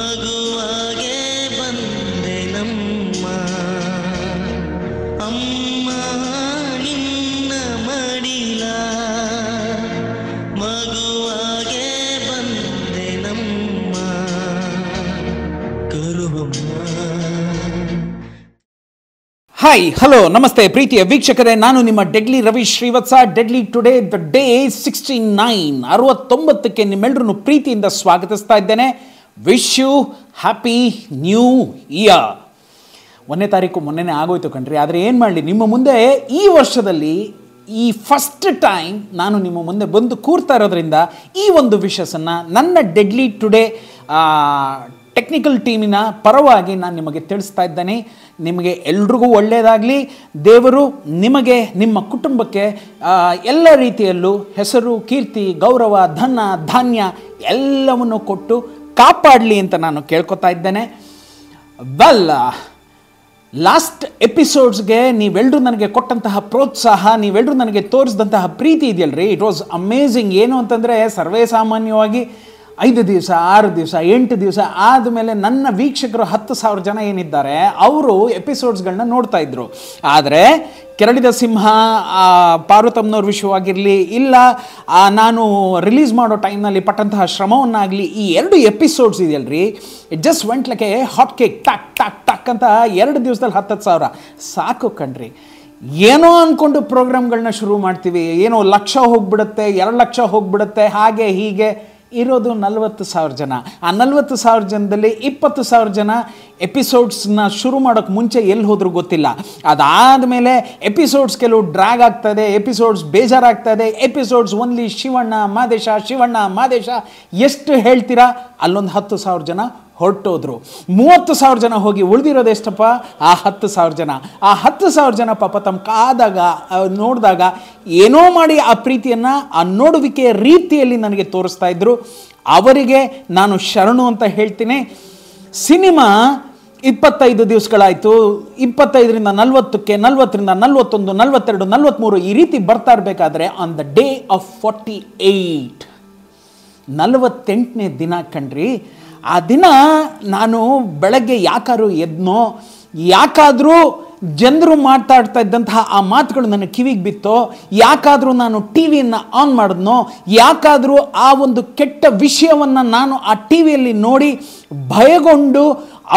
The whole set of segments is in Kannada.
ಮಗುವಾಗೆ ಬಂದೆ ನಮ್ಮ ಅಮ್ಮ ನಿನ್ನ ಮಡಿಲ ಮಗುವಾಗೆ ಬಂದೆ ನಮ್ಮ ಕರುವಮ್ಮ. ಹಾಯ್ ಹಲೋ ನಮಸ್ತೆ ಪ್ರೀತಿಯ ವೀಕ್ಷಕರೇ, ನಾನು ನಿಮ್ಮ deadly Ravi Srivatsa. Deadly today the day 69 69ಕ್ಕೆ ನಿಮ್ಮೆಲ್ಲರನ್ನು ಪ್ರೀತಿಯಿಂದ ಸ್ವಾಗತಿಸ್ತಾ ಇದ್ದೇನೆ. Wish you happy new year. 1ನೇ ತಾರೀಕು ಮೊನ್ನೆನೇ ಆಗೋಯ್ತು ಕಣ್ರಿ. ಆದರೆ ಏನು ಮಾಡಲಿ, ನಿಮ್ಮ ಮುಂದೆ ಈ ವರ್ಷದಲ್ಲಿ ಈ ಫಸ್ಟ್ ಟೈಮ್ ನಾನು ನಿಮ್ಮ ಮುಂದೆ ಬಂದು ಕೂರ್ತಾ ಇರೋದ್ರಿಂದ ಈ ಒಂದು ವಿಷಯಸನ್ನು ನನ್ನ ಡೆಡ್ಲಿ ಟುಡೇ ಟೆಕ್ನಿಕಲ್ ಟೀಮಿನ ಪರವಾಗಿ ನಾನು ನಿಮಗೆ ತಿಳಿಸ್ತಾ ಇದ್ದೇನೆ. ನಿಮಗೆ ಎಲ್ರಿಗೂ ಒಳ್ಳೆಯದಾಗಲಿ. ದೇವರು ನಿಮಗೆ, ನಿಮ್ಮ ಕುಟುಂಬಕ್ಕೆ ಎಲ್ಲ ರೀತಿಯಲ್ಲೂ ಹೆಸರು, ಕೀರ್ತಿ, ಗೌರವ, ಧನ, ಧಾನ್ಯ ಎಲ್ಲವನ್ನು ಕೊಟ್ಟು ಕಾಪಾಡಲಿ ಅಂತ ನಾನು ಕೇಳ್ಕೊತಾ ಇದ್ದೇನೆ. ಲಾಸ್ಟ್ ಎಪಿಸೋಡ್ಸ್ಗೆ ನೀವೆಲ್ಲರೂ ನನಗೆ ಕೊಟ್ಟಂತಹ ಪ್ರೋತ್ಸಾಹ, ನೀವೆಲ್ಲರೂ ನನಗೆ ತೋರಿಸಿದಂತಹ ಪ್ರೀತಿ ಇದೆಯಲ್ರಿ, ಇಟ್ ವಾಸ್ ಅಮೇಝಿಂಗ್. ಏನು ಅಂತಂದರೆ, ಸರ್ವೇ ಸಾಮಾನ್ಯವಾಗಿ 5 ದಿವಸ 6 ದಿವಸ 8 ದಿವಸ ಆದಮೇಲೆ ನನ್ನ ವೀಕ್ಷಕರು 10,000 ಜನ ಏನಿದ್ದಾರೆ ಅವರು ಎಪಿಸೋಡ್ಸ್ಗಳನ್ನ ನೋಡ್ತಾ ಇದ್ರು. ಆದರೆ ಕೆರಳಿದ ಸಿಂಹ, ಪಾರ್ವತಮ್ಮನವ್ರ ವಿಷಯವಾಗಿರಲಿ, ಇಲ್ಲ ನಾನು ರಿಲೀಸ್ ಮಾಡೋ ಟೈಮ್ನಲ್ಲಿ ಪಟ್ಟಂತಹ ಶ್ರಮವನ್ನಾಗಲಿ, ಈ 2 ಎಪಿಸೋಡ್ಸ್ ಇದೆಯಲ್ರಿ, it just went like a hot cake, ಟಕ್ ಟಕ್ ಟಕ್ ಅಂತ 2 ದಿವಸದಲ್ಲಿ 10,000 ಸಾಕು ಕಣ್ರಿ. ಏನೋ ಅಂದ್ಕೊಂಡು ಪ್ರೋಗ್ರಾಮ್ಗಳನ್ನ ಶುರು ಮಾಡ್ತೀವಿ, ಏನೋ 1,00,000 ಹೋಗ್ಬಿಡುತ್ತೆ, 2,00,000 ಹೋಗ್ಬಿಡುತ್ತೆ, ಹಾಗೆ ಹೀಗೆ. ಇರೋದು 40,000 ಜನ. ಆ 40,000 ಜನದಲ್ಲಿ 20,000 ಜನ ಎಪಿಸೋಡ್ಸ್ನ ಶುರು ಮಾಡೋಕ್ಕೆ ಮುಂಚೆ ಎಲ್ಲಿ ಹೋದ್ರೂ ಗೊತ್ತಿಲ್ಲ. ಅದಾದಮೇಲೆ ಎಪಿಸೋಡ್ಸ್ ಕೆಲವು ಡ್ರ್ಯಾಗ್ ಆಗ್ತಾಯಿದೆ, ಎಪಿಸೋಡ್ಸ್ ಬೇಜಾರಾಗ್ತಾಯಿದೆ, ಎಪಿಸೋಡ್ಸ್ ಓನ್ಲಿ ಶಿವಣ್ಣ ಮಾದೇಶ ಶಿವಣ್ಣ ಮಾದೇಶ ಎಷ್ಟು ಹೇಳ್ತೀರಾ, ಅಲ್ಲೊಂದು 10,000 ಜನ ಹೊರಟೋದ್ರು. 30,000 ಜನ ಹೋಗಿ ಉಳಿದಿರೋದು ಎಷ್ಟಪ್ಪ? ಆ 10,000 ಜನ. ಆ 10,000 ಜನ ಪಾಪ ತಮ್ಮ ಕಾದಾಗ ನೋಡಿದಾಗ ಏನೋ ಮಾಡಿ ಆ ಪ್ರೀತಿಯನ್ನು ಆ ನೋಡುವಿಕೆಯ ರೀತಿಯಲ್ಲಿ ನನಗೆ ತೋರಿಸ್ತಾ ಇದ್ರು. ಅವರಿಗೆ ನಾನು ಶರಣು ಅಂತ ಹೇಳ್ತೀನಿ. ಸಿನಿಮಾ 25 ದಿವಸಗಳಾಯಿತು. 25ರಿಂದ 40ಕ್ಕೆ, 40ರಿಂದ 41, 42, 43 ಈ ರೀತಿ ಬರ್ತಾ ಇರಬೇಕಾದ್ರೆ ಆನ್ ದ ಡೇ ಆಫ್ 48 48ನೇ ದಿನ ಕಣ್ರಿ. ಆ ದಿನ ನಾನು ಬೆಳಗ್ಗೆ ಯಾಕಾದ್ರೂ ಎದ್ನೋ, ಯಾಕಾದರೂ ಜನರು ಮಾತಾಡ್ತಾ ಇದ್ದಂತಹ ಆ ಮಾತುಗಳು ನನ್ನ ಕಿವಿಗೆ ಬಿತ್ತೋ, ಯಾಕಾದರೂ ನಾನು ಟಿ ವಿಯನ್ನು ಆನ್ ಮಾಡಿದ್ನೋ, ಯಾಕಾದರೂ ಆ ಒಂದು ಕೆಟ್ಟ ವಿಷಯವನ್ನು ನಾನು ಆ ಟಿ ವಿಯಲ್ಲಿ ನೋಡಿ ಭಯಗೊಂಡು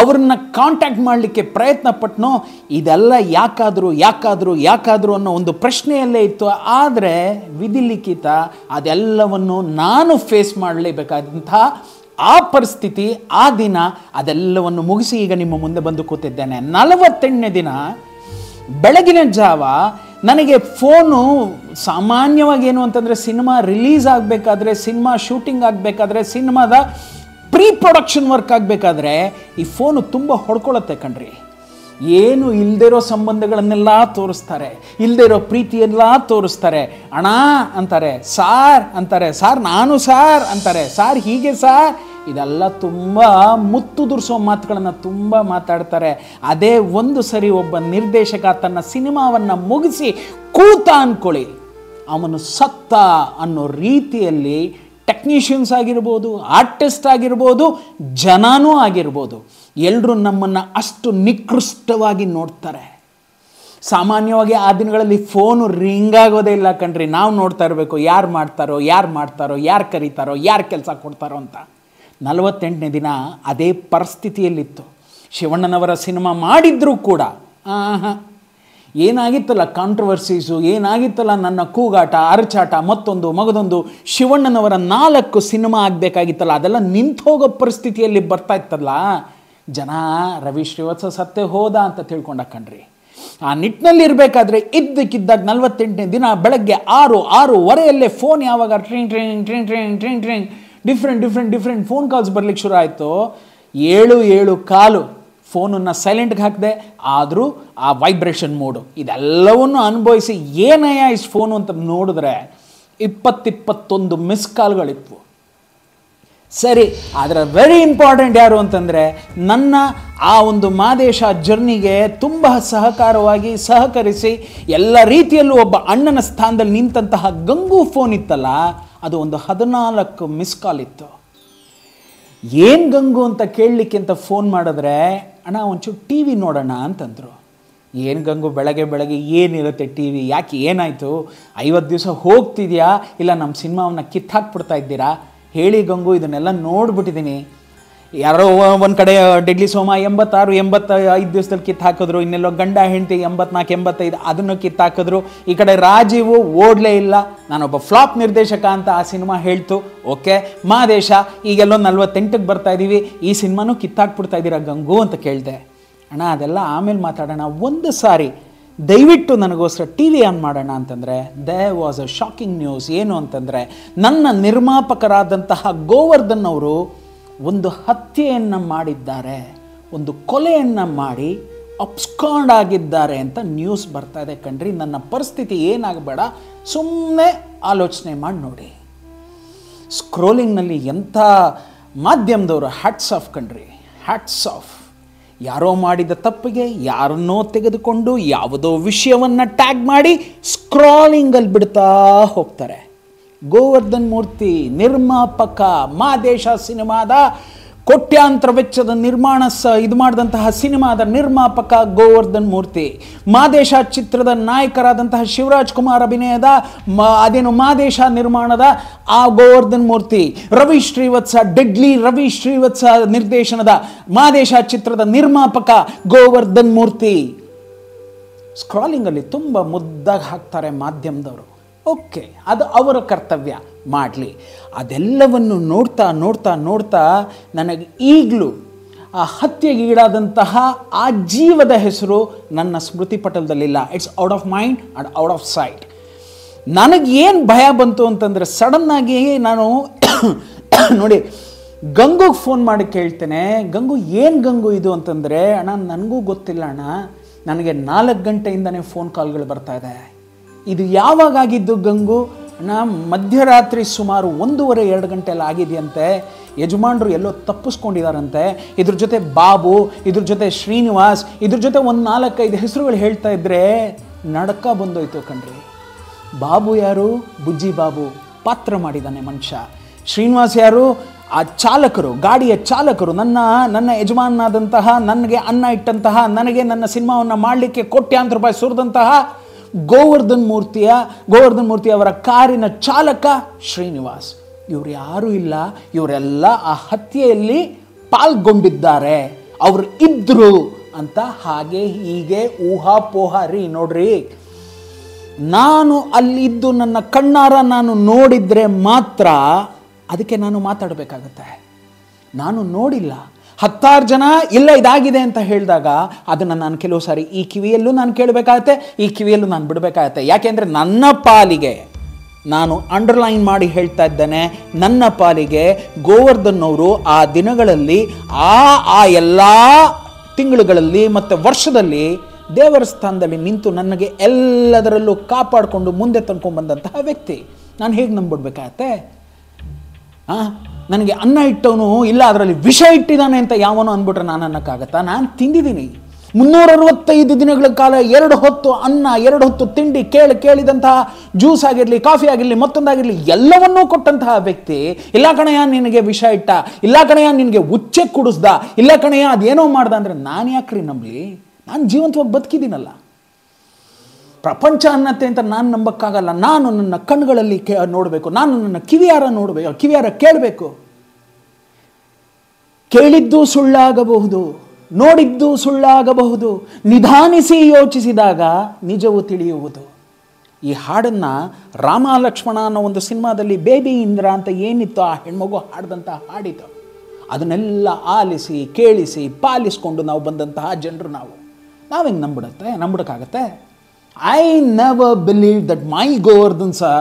ಅವ್ರನ್ನ ಕಾಂಟ್ಯಾಕ್ಟ್ ಮಾಡಲಿಕ್ಕೆ ಪ್ರಯತ್ನ ಪಟ್ಟನೋ, ಇದೆಲ್ಲ ಯಾಕಾದರೂ ಅನ್ನೋ ಒಂದು ಪ್ರಶ್ನೆಯಲ್ಲೇ ಇತ್ತು. ಆದರೆ ವಿಧಿಲಿಖಿತ ಅದೆಲ್ಲವನ್ನು ನಾನು ಫೇಸ್ ಮಾಡಲೇಬೇಕಾದಂತಹ ಆ ಪರಿಸ್ಥಿತಿ, ಆ ದಿನ, ಅದೆಲ್ಲವನ್ನು ಮುಗಿಸಿ ಈಗ ನಿಮ್ಮ ಮುಂದೆ ಬಂದು ಕೂತಿದ್ದೇನೆ. 48ನೇ ದಿನ ಬೆಳಗಿನ ಜಾವ ನನಗೆ ಫೋನು, ಸಾಮಾನ್ಯವಾಗಿ ಏನು ಅಂತಂದರೆ, ಸಿನಿಮಾ ರಿಲೀಸ್ ಆಗಬೇಕಾದ್ರೆ, ಸಿನಿಮಾ ಶೂಟಿಂಗ್ ಆಗಬೇಕಾದ್ರೆ, ಸಿನಿಮಾದ ಪ್ರೀ ಪ್ರೊಡಕ್ಷನ್ ವರ್ಕ್ ಆಗಬೇಕಾದ್ರೆ ಈ ಫೋನು ತುಂಬ ಹೊಡ್ಕೊಳ್ಳುತ್ತೆ ಕಣ್ರಿ. ಏನು ಇಲ್ಲದೇ ಇರೋ ಸಂಬಂಧಗಳನ್ನೆಲ್ಲ ತೋರಿಸ್ತಾರೆ, ಇಲ್ಲದೇ ಇರೋ ಪ್ರೀತಿಯೆಲ್ಲ ತೋರಿಸ್ತಾರೆ. ಅಣ್ಣ ಅಂತಾರೆ, ಸಾರ್ ಅಂತಾರೆ, ಸಾರ್ ನಾನು ಸಾರ್ ಅಂತಾರೆ, ಸಾರ್ ಹೀಗೆ ಸಾರ್, ಇದೆಲ್ಲ ತುಂಬ ಮುತ್ತುದುರಿಸೋ ಮಾತುಗಳನ್ನು ತುಂಬ ಮಾತಾಡ್ತಾರೆ. ಅದೇ ಒಂದು ಸರಿ ಒಬ್ಬ ನಿರ್ದೇಶಕ ತನ್ನ ಸಿನಿಮಾವನ್ನು ಮುಗಿಸಿ ಕೂತ ಅಂದ್ಕೊಳ್ಳಿ, ಅವನು ಸತ್ತ ಅನ್ನೋ ರೀತಿಯಲ್ಲಿ ಟೆಕ್ನಿಷಿಯನ್ಸ್ ಆಗಿರ್ಬೋದು, ಆರ್ಟಿಸ್ಟ್ ಆಗಿರ್ಬೋದು, ಜನನೂ ಆಗಿರ್ಬೋದು, ಎಲ್ಲರೂ ನಮ್ಮನ್ನು ಅಷ್ಟು ನಿಕೃಷ್ಟವಾಗಿ ನೋಡ್ತಾರೆ. ಸಾಮಾನ್ಯವಾಗಿ ಆ ದಿನಗಳಲ್ಲಿ ಫೋನು ರಿಂಗ್ ಆಗೋದೇ ಇಲ್ಲ ಕಣ್ರಿ. ನಾವು ನೋಡ್ತಾ ಇರಬೇಕು, ಯಾರು ಮಾಡ್ತಾರೋ, ಯಾರು ಕರೀತಾರೋ, ಯಾರು ಕೆಲಸ ಕೊಡ್ತಾರೋ ಅಂತ. 48ನೇ ದಿನ ಅದೇ ಪರಿಸ್ಥಿತಿಯಲ್ಲಿತ್ತು. ಶಿವಣ್ಣನವರ ಸಿನಿಮಾ ಮಾಡಿದ್ರೂ ಕೂಡ ಏನಾಗಿತ್ತಲ್ಲ ಕಾಂಟ್ರವರ್ಸೀಸು, ಏನಾಗಿತ್ತಲ್ಲ ನನ್ನ ಕೂಗಾಟ, ಅರಚಾಟ, ಮಗದೊಂದು ಶಿವಣ್ಣನವರ 4 ಸಿನಿಮಾ ಆಗಬೇಕಾಗಿತ್ತಲ್ಲ, ಅದೆಲ್ಲ ನಿಂತು ಹೋಗೋ ಪರಿಸ್ಥಿತಿಯಲ್ಲಿ ಬರ್ತಾ ಇತ್ತಲ್ಲ. ಜನ ರವಿ ಶ್ರೀವತ್ಸ ಸತ್ತೇ ಹೋದ ಅಂತ ತಿಳ್ಕೊಂಡ ಕಣ್ರಿ. ಆ ನಿಟ್ಟಿನಲ್ಲಿ ಇರಬೇಕಾದ್ರೆ ಇದ್ದಕ್ಕಿದ್ದಾಗ 48ನೇ ದಿನ ಬೆಳಗ್ಗೆ 6:30 ಫೋನ್ ಯಾವಾಗ ಟ್ರಿಂಗ್ ಡಿಫ್ರೆಂಟ್ ಫೋನ್ ಕಾಲ್ಸ್ ಬರ್ಲಿಕ್ಕೆ ಶುರು ಆಯಿತು. 7:15 ಫೋನನ್ನು ಸೈಲೆಂಟ್ಗೆ ಹಾಕಿದೆ. ಆದರೂ ಆ ವೈಬ್ರೇಷನ್ ಮೋಡು ಇದೆಲ್ಲವನ್ನು ಅನುಭವಿಸಿ ಏನಯ್ಯ ಇಷ್ಟು ಫೋನು ಅಂತ ನೋಡಿದ್ರೆ 20-21 ಮಿಸ್ ಕಾಲ್ಗಳಿತ್ತು. ಸರಿ, ಆದರೆ ವೆರಿ ಇಂಪಾರ್ಟೆಂಟ್ ಯಾರು ಅಂತಂದರೆ, ನನ್ನ ಆ ಒಂದು ಮಾದೇಶ ಜರ್ನಿಗೆ ತುಂಬ ಸಹಕರಿಸಿ ಎಲ್ಲ ರೀತಿಯಲ್ಲೂ ಒಬ್ಬ ಅಣ್ಣನ ಸ್ಥಾನದಲ್ಲಿ ನಿಂತಹ ಗಂಗು ಫೋನ್ ಇತ್ತಲ್ಲ, ಅದು ಒಂದು 14 ಮಿಸ್ ಕಾಲ್ ಇತ್ತು. ಏನು ಗಂಗು ಅಂತ ಕೇಳಲಿಕ್ಕೆ ಅಂತ ಫೋನ್ ಮಾಡಿದ್ರೆ, ಅಣ್ಣ ಒಂಚೂರು ಟಿ ವಿ ನೋಡೋಣ ಅಂತಂದರು. ಏನು ಗಂಗು ಬೆಳಗ್ಗೆ ಏನಿರುತ್ತೆ ಟಿ ವಿ, ಯಾಕೆ ಏನಾಯಿತು, 50 ದಿವಸ ಹೋಗ್ತಿದ್ಯಾ ಇಲ್ಲ ನಮ್ಮ ಸಿನಿಮಾವನ್ನು ಕಿತ್ತಾಕ್ಬಿಡ್ತಾ ಇದ್ದೀರಾ ಹೇಳಿ ಗಂಗು, ಇದನ್ನೆಲ್ಲ ನೋಡ್ಬಿಟ್ಟಿದ್ದೀನಿ. ಯಾರೋ ಒಂದು ಕಡೆ ಡೆಡ್ಲಿ ಸೋಮ 86-85 ದಿವಸದಲ್ಲಿ ಕಿತ್ತು ಹಾಕಿದ್ರು, ಇನ್ನೆಲ್ಲೋ ಗಂಡ ಹೆಂಡತಿ 84-85 ಅದನ್ನು ಕಿತ್ತು ಹಾಕಿದ್ರು. ಈ ಕಡೆ ರಾಜೀವು ಓಡಲೇ ಇಲ್ಲ, ನಾನೊಬ್ಬ ಫ್ಲಾಪ್ ನಿರ್ದೇಶಕ ಅಂತ ಆ ಸಿನಿಮಾ ಹೇಳ್ತು. ಓಕೆ, ಮಾದೇಶ ಈಗೆಲ್ಲೋ 48ಕ್ಕೆ ಬರ್ತಾ ಇದ್ದೀವಿ, ಈ ಸಿನಿಮಾನೂ ಕಿತ್ತಾಕ್ಬಿಡ್ತಾ ಇದ್ದೀರಾ ಗಂಗು ಅಂತ ಕೇಳಿದೆ. ಅಣ್ಣ ಅದೆಲ್ಲ ಆಮೇಲೆ ಮಾತಾಡೋಣ, ಒಂದು ಸಾರಿ ದಯವಿಟ್ಟು ನನಗೋಸ್ಕರ ಟಿ ವಿ ಆನ್ ಮಾಡೋಣ ಅಂತಂದರೆ there was a shocking news. ಏನು ಅಂತಂದರೆ, ನನ್ನ ನಿರ್ಮಾಪಕರಾದಂತಹ ಗೋವರ್ಧನ್ ಅವರು ಒಂದು ಹತ್ಯೆಯನ್ನು ಮಾಡಿದ್ದಾರೆ, ಒಂದು ಕೊಲೆಯನ್ನು ಮಾಡಿ ಅಬ್ಸ್ಕಾಂಡ್ ಆಗಿದ್ದಾರೆ ಅಂತ ನ್ಯೂಸ್ ಬರ್ತಾ ಇದೆ ಕಣ್ರಿ. ನನ್ನ ಪರಿಸ್ಥಿತಿ ಏನಾಗಬೇಡ, ಸುಮ್ಮನೆ ಆಲೋಚನೆ ಮಾಡಿ ನೋಡಿ. ಸ್ಕ್ರೋಲಿಂಗ್ನಲ್ಲಿ ಎಂಥ ಮಾಧ್ಯಮದವರು ಹ್ಯಾಟ್ಸ್ ಆಫ್ ಕಣ್ರಿ, ಹ್ಯಾಟ್ಸ್ ಆಫ್. ಯಾರೋ ಮಾಡಿದ ತಪ್ಪಿಗೆ ಯಾರನ್ನೋ ತೆಗೆದುಕೊಂಡು ಯಾವುದೋ ವಿಷಯವನ್ನು ಟ್ಯಾಗ್ ಮಾಡಿ ಸ್ಕ್ರಾಲಿಂಗಲ್ಲಿ ಬಿಡ್ತಾ ಹೋಗ್ತಾರೆ. ಗೋವರ್ಧನ್ ಮೂರ್ತಿ ನಿರ್ಮಾಪಕ, ಮಾದೇಶ ಸಿನಿಮಾದ ಕೋಟ್ಯಾಂತರ ವೆಚ್ಚದ ನಿರ್ಮಾಣ ಇದು ಮಾಡಿದಂತಹ ಸಿನಿಮಾದ ನಿರ್ಮಾಪಕ ಗೋವರ್ಧನ್ ಮೂರ್ತಿ. ಮಾದೇಶ ಚಿತ್ರದ ನಾಯಕರಾದಂತಹ ಶಿವರಾಜ್ ಕುಮಾರ್ ಅಭಿನಯದ ಅದೇನು ಮಾದೇಶ ನಿರ್ಮಾಣದ ಆ ಗೋವರ್ಧನ್ ಮೂರ್ತಿ. ರವಿ ಶ್ರೀವತ್ಸ, ಡೆಡ್ಲಿ ರವಿ ಶ್ರೀವತ್ಸ ನಿರ್ದೇಶನದ ಮಾದೇಶ ಚಿತ್ರದ ನಿರ್ಮಾಪಕ ಗೋವರ್ಧನ್ ಮೂರ್ತಿ. ಸ್ಕ್ರಾಲಿಂಗಲ್ಲಿ ತುಂಬ ಮುದ್ದಾಗಿ ಹಾಕ್ತಾರೆ ಮಾಧ್ಯಮದವರು. ಓಕೆ, ಅದು ಅವರ ಕರ್ತವ್ಯ, ಮಾಡಲಿ. ಅದೆಲ್ಲವನ್ನು ನೋಡ್ತಾ ನೋಡ್ತಾ ನೋಡ್ತಾ ನನಗೆ ಈಗಲೂ ಆ ಹತ್ಯೆಗೀಡಾದಂತಹ ಆ ಜೀವದ ಹೆಸರು ನನ್ನ ಸ್ಮೃತಿ ಪಟಲದಲ್ಲಿಲ್ಲ. It's out of mind and out of sight. ನನಗೇನು ಭಯ ಬಂತು ಅಂತಂದರೆ, ಸಡನ್ನಾಗಿ ನಾನು ನೋಡಿ ಗಂಗುಗೆ ಫೋನ್ ಮಾಡಿ ಕೇಳ್ತೇನೆ, ಗಂಗು ಏನು ಗಂಗು ಇದು ಅಂತಂದರೆ, ಅಣ್ಣ ನನಗೂ ಗೊತ್ತಿಲ್ಲ ಅಣ್ಣ, ನನಗೆ 4 ಗಂಟೆಯಿಂದನೇ ಫೋನ್ ಕಾಲ್ಗಳು ಬರ್ತಾ ಇದೆ. ಇದು ಯಾವಾಗಾಗಿದ್ದು ಗಂಗು? ಮಧ್ಯರಾತ್ರಿ ಸುಮಾರು 1:30-2 ಗಂಟೆಲ್ಲ ಆಗಿದೆಯಂತೆ. ಯಜಮಾನರು ಎಲ್ಲೋ ತಪ್ಪಿಸ್ಕೊಂಡಿದ್ದಾರಂತೆ. ಇದ್ರ ಜೊತೆ ಬಾಬು, ಇದ್ರ ಜೊತೆ ಶ್ರೀನಿವಾಸ್, ಇದ್ರ ಜೊತೆ ಒಂದು 4-5 ಹೆಸರುಗಳು ಹೇಳ್ತಾ ಇದ್ರೆ ನಡಕ ಬಂದೋಯ್ತು ಕಣ್ರಿ. ಬಾಬು ಯಾರು? ಬುಜ್ಜಿ ಬಾಬು ಪಾತ್ರ ಮಾಡಿದ್ದಾನೆ ಮನುಷ್ಯ. ಶ್ರೀನಿವಾಸ್ ಯಾರು? ಆ ಚಾಲಕರು, ಗಾಡಿಯ ಚಾಲಕರು, ನನ್ನ ಯಜಮಾನಾದಂತಹ, ನನಗೆ ಅನ್ನ ಇಟ್ಟಂತಹ, ನನಗೆ ನನ್ನ ಸಿನಿಮಾವನ್ನು ಮಾಡಲಿಕ್ಕೆ ಕೋಟ್ಯಾಂತರ ರೂಪಾಯಿ ಸುರಿದಂತಹ ಗೋವರ್ಧನ್ ಮೂರ್ತಿ ಅವರ ಕಾರಿನ ಚಾಲಕ ಶ್ರೀನಿವಾಸ್. ಇವರು ಯಾರೂ ಇಲ್ಲ, ಇವರೆಲ್ಲ ಆ ಹತ್ಯೆಯಲ್ಲಿ ಪಾಲ್ಗೊಂಡಿದ್ದಾರೆ, ಅವರು ಇದ್ರು ಅಂತ ಹಾಗೆ ಹೀಗೆ ಊಹಾಪೋಹ ರೀ. ನೋಡ್ರಿ, ನಾನು ಅಲ್ಲಿದ್ದು ನನ್ನ ಕಣ್ಣಾರ ನಾನು ನೋಡಿದ್ರೆ ಮಾತ್ರ ಅದಕ್ಕೆ ನಾನು ಮಾತಾಡಬೇಕಾಗತ್ತೆ. ನಾನು ನೋಡಿಲ್ಲ. 10 ಜನ ಇಲ್ಲ ಇದಾಗಿದೆ ಅಂತ ಹೇಳಿದಾಗ ಅದನ್ನು ನಾನು ಕೆಲವು ಸಾರಿ ಈ ಕಿವಿಯಲ್ಲೂ ನಾನು ಕೇಳಬೇಕಾಗತ್ತೆ, ಈ ಕಿವಿಯಲ್ಲೂ ನಾನು ಬಿಡಬೇಕಾಗತ್ತೆ. ಯಾಕೆಂದರೆ ನನ್ನ ಪಾಲಿಗೆ, ನಾನು ಅಂಡರ್ಲೈನ್ ಮಾಡಿ ಹೇಳ್ತಾ ಇದ್ದೇನೆ, ನನ್ನ ಪಾಲಿಗೆ ಗೋವರ್ಧನ್ ಅವರು ಆ ದಿನಗಳಲ್ಲಿ ಆ ಎಲ್ಲ ತಿಂಗಳುಗಳಲ್ಲಿ ಮತ್ತು ವರ್ಷದಲ್ಲಿ ದೇವರ ಸ್ಥಾನದಲ್ಲಿ ನಿಂತು ನನಗೆ ಎಲ್ಲದರಲ್ಲೂ ಕಾಪಾಡಿಕೊಂಡು ಮುಂದೆ ತಂದ್ಕೊಂಡ್ಬಂದಂತಹ ವ್ಯಕ್ತಿ. ನಾನು ಹೇಗೆ ನಂಬಿಡ್ಬೇಕಾಗತ್ತೆ? ನನಗೆ ಅನ್ನ ಇಟ್ಟವನು ಇಲ್ಲ ಅದರಲ್ಲಿ ವಿಷ ಇಟ್ಟಿದ್ದಾನೆ ಅಂತ ಯಾವನೋ ಅಂದ್ಬಿಟ್ರೆ ನಾನು ಅನ್ನಕ್ಕಾಗತ್ತಾ? ನಾನು ತಿಂದಿದ್ದೀನಿ 365 ದಿನಗಳ ಕಾಲ 2 ಹೊತ್ತು ಅನ್ನ, 2 ಹೊತ್ತು ತಿಂಡಿ, ಕೇಳಿದಂತಹ ಜ್ಯೂಸ್ ಆಗಿರಲಿ, ಕಾಫಿ ಆಗಿರಲಿ, ಮತ್ತೊಂದಾಗಿರಲಿ ಎಲ್ಲವನ್ನೂ ಕೊಟ್ಟಂತಹ ವ್ಯಕ್ತಿ ಇಲ್ಲ ಕಣಯ್ಯ ನಿನಗೆ ವಿಷ ಇಟ್ಟ, ಇಲ್ಲ ಕಣಯ್ಯ ನಿನಗೆ ಉಚ್ಚೆ ಕುಡಿಸ್ದ, ಇಲ್ಲ ಕಣಯ್ಯ ಅದೇನೋ ಮಾಡ್ದ ಅಂದರೆ ನಾನು ಯಾಕ್ರಿ ನಂಬಲಿ? ನಾನು ಜೀವಂತವಾಗಿ ಬದುಕಿದ್ದೀನಲ್ಲ. ಪ್ರಪಂಚ ಅನ್ನತ್ತೆ ಅಂತ ನಾನು ನಂಬಕ್ಕಾಗಲ್ಲ. ನಾನು ನನ್ನ ಕಣ್ಣುಗಳಲ್ಲಿ ನೋಡಬೇಕು, ನಾನು ನನ್ನ ಕಿವಿಯಾರ ಕೇಳಬೇಕು. ಕೇಳಿದ್ದು ಸುಳ್ಳಾಗಬಹುದು, ನೋಡಿದ್ದು ಸುಳ್ಳಾಗಬಹುದು, ನಿಧಾನಿಸಿ ಯೋಚಿಸಿದಾಗ ನಿಜವು ತಿಳಿಯುವುದು. ಈ ಹಾಡನ್ನು ರಾಮ ಲಕ್ಷ್ಮಣ ಅನ್ನೋ ಒಂದು ಸಿನಿಮಾದಲ್ಲಿ ಬೇಬಿ ಇಂದ್ರ ಅಂತ ಏನಿತ್ತು ಆ ಹೆಣ್ಮಗು ಹಾಡಿದಂಥ ಹಾಡಿತು. ಅದನ್ನೆಲ್ಲ ಆಲಿಸಿ ಕೇಳಿಸಿ ಪಾಲಿಸ್ಕೊಂಡು ನಾವು ಬಂದಂತಹ ಜನರು ನಾವೆಂಗೆ ನಂಬಿಡಕ್ಕಾಗತ್ತೆ? I never believed that my Govardhan sir,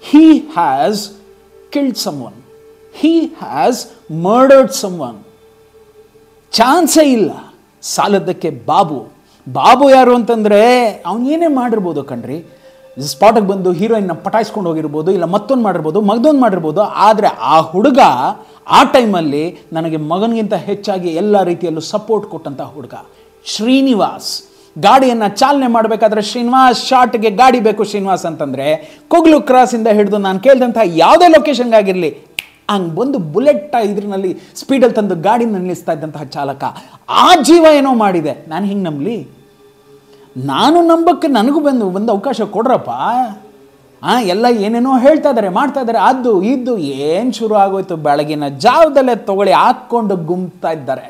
he has killed someone. He has murdered someone. ಚಾನ್ಸೇ ಇಲ್ಲ. ಸಾಲದಕ್ಕೆ ಬಾಬು ಯಾರು ಅಂತಂದರೆ ಅವನು ಏನೇ ಮಾಡಿರ್ಬೋದು ಕಣ್ರಿ. ಸ್ಪಾಟಿಗೆ ಬಂದು ಹೀರೋಯಿನ್ನ ಪಟಾಯಿಸ್ಕೊಂಡು ಹೋಗಿರ್ಬೋದು, ಇಲ್ಲ ಮತ್ತೊಂದು ಮಾಡಿರ್ಬೋದು. ಆದರೆ ಆ ಹುಡುಗ ಆ ಟೈಮಲ್ಲಿ ನನಗೆ ಮಗನಿಗಿಂತ ಹೆಚ್ಚಾಗಿ ಎಲ್ಲ ರೀತಿಯಲ್ಲೂ ಸಪೋರ್ಟ್ ಕೊಟ್ಟಂಥ ಹುಡುಗ ಶ್ರೀನಿವಾಸ್. ಗಾಡಿಯನ್ನು ಚಾಲನೆ ಮಾಡಬೇಕಾದ್ರೆ ಶ್ರೀನಿವಾಸ್ ಶಾರ್ಟ್ಗೆ ಗಾಡಿ ಬೇಕು ಶ್ರೀನಿವಾಸ್ ಅಂತಂದರೆ, ಕೊಗ್ಲು ಕ್ರಾಸಿಂದ ಹಿಡಿದು ನಾನು ಕೇಳಿದಂಥ ಯಾವುದೇ ಲೊಕೇಶನ್ಗಾಗಿರಲಿ ಹಂಗೆ ಬಂದು ಬುಲೆಟ್ ಇದ್ರಲ್ಲಿ ಸ್ಪೀಡಲ್ಲಿ ತಂದು ಗಾಡಿನ ನಿಲ್ಲಿಸ್ತಾ ಇದ್ದಂತಹ ಚಾಲಕ, ಆ ಜೀವ ಏನೋ ಮಾಡಿದೆ. ನಾನು ಹಿಂಗೆ ನಂಬಲಿ? ನಾನು ನಂಬಕ್ಕೆ ನನಗೂ ಬಂದು ಅವಕಾಶ ಕೊಡ್ರಪ್ಪ. ಎಲ್ಲ ಏನೇನೋ ಹೇಳ್ತಾ ಇದ್ದಾರೆ, ಮಾಡ್ತಾ ಇದ್ದಾರೆ, ಅದು ಇದು ಏನು ಶುರು ಆಗೋಯ್ತು. ಬೆಳಗಿನ ಜಾವದಲ್ಲೇ ತಗೊಳ್ಳಿ ಹಾಕ್ಕೊಂಡು ಗುಮ್ತಾ ಇದ್ದಾರೆ.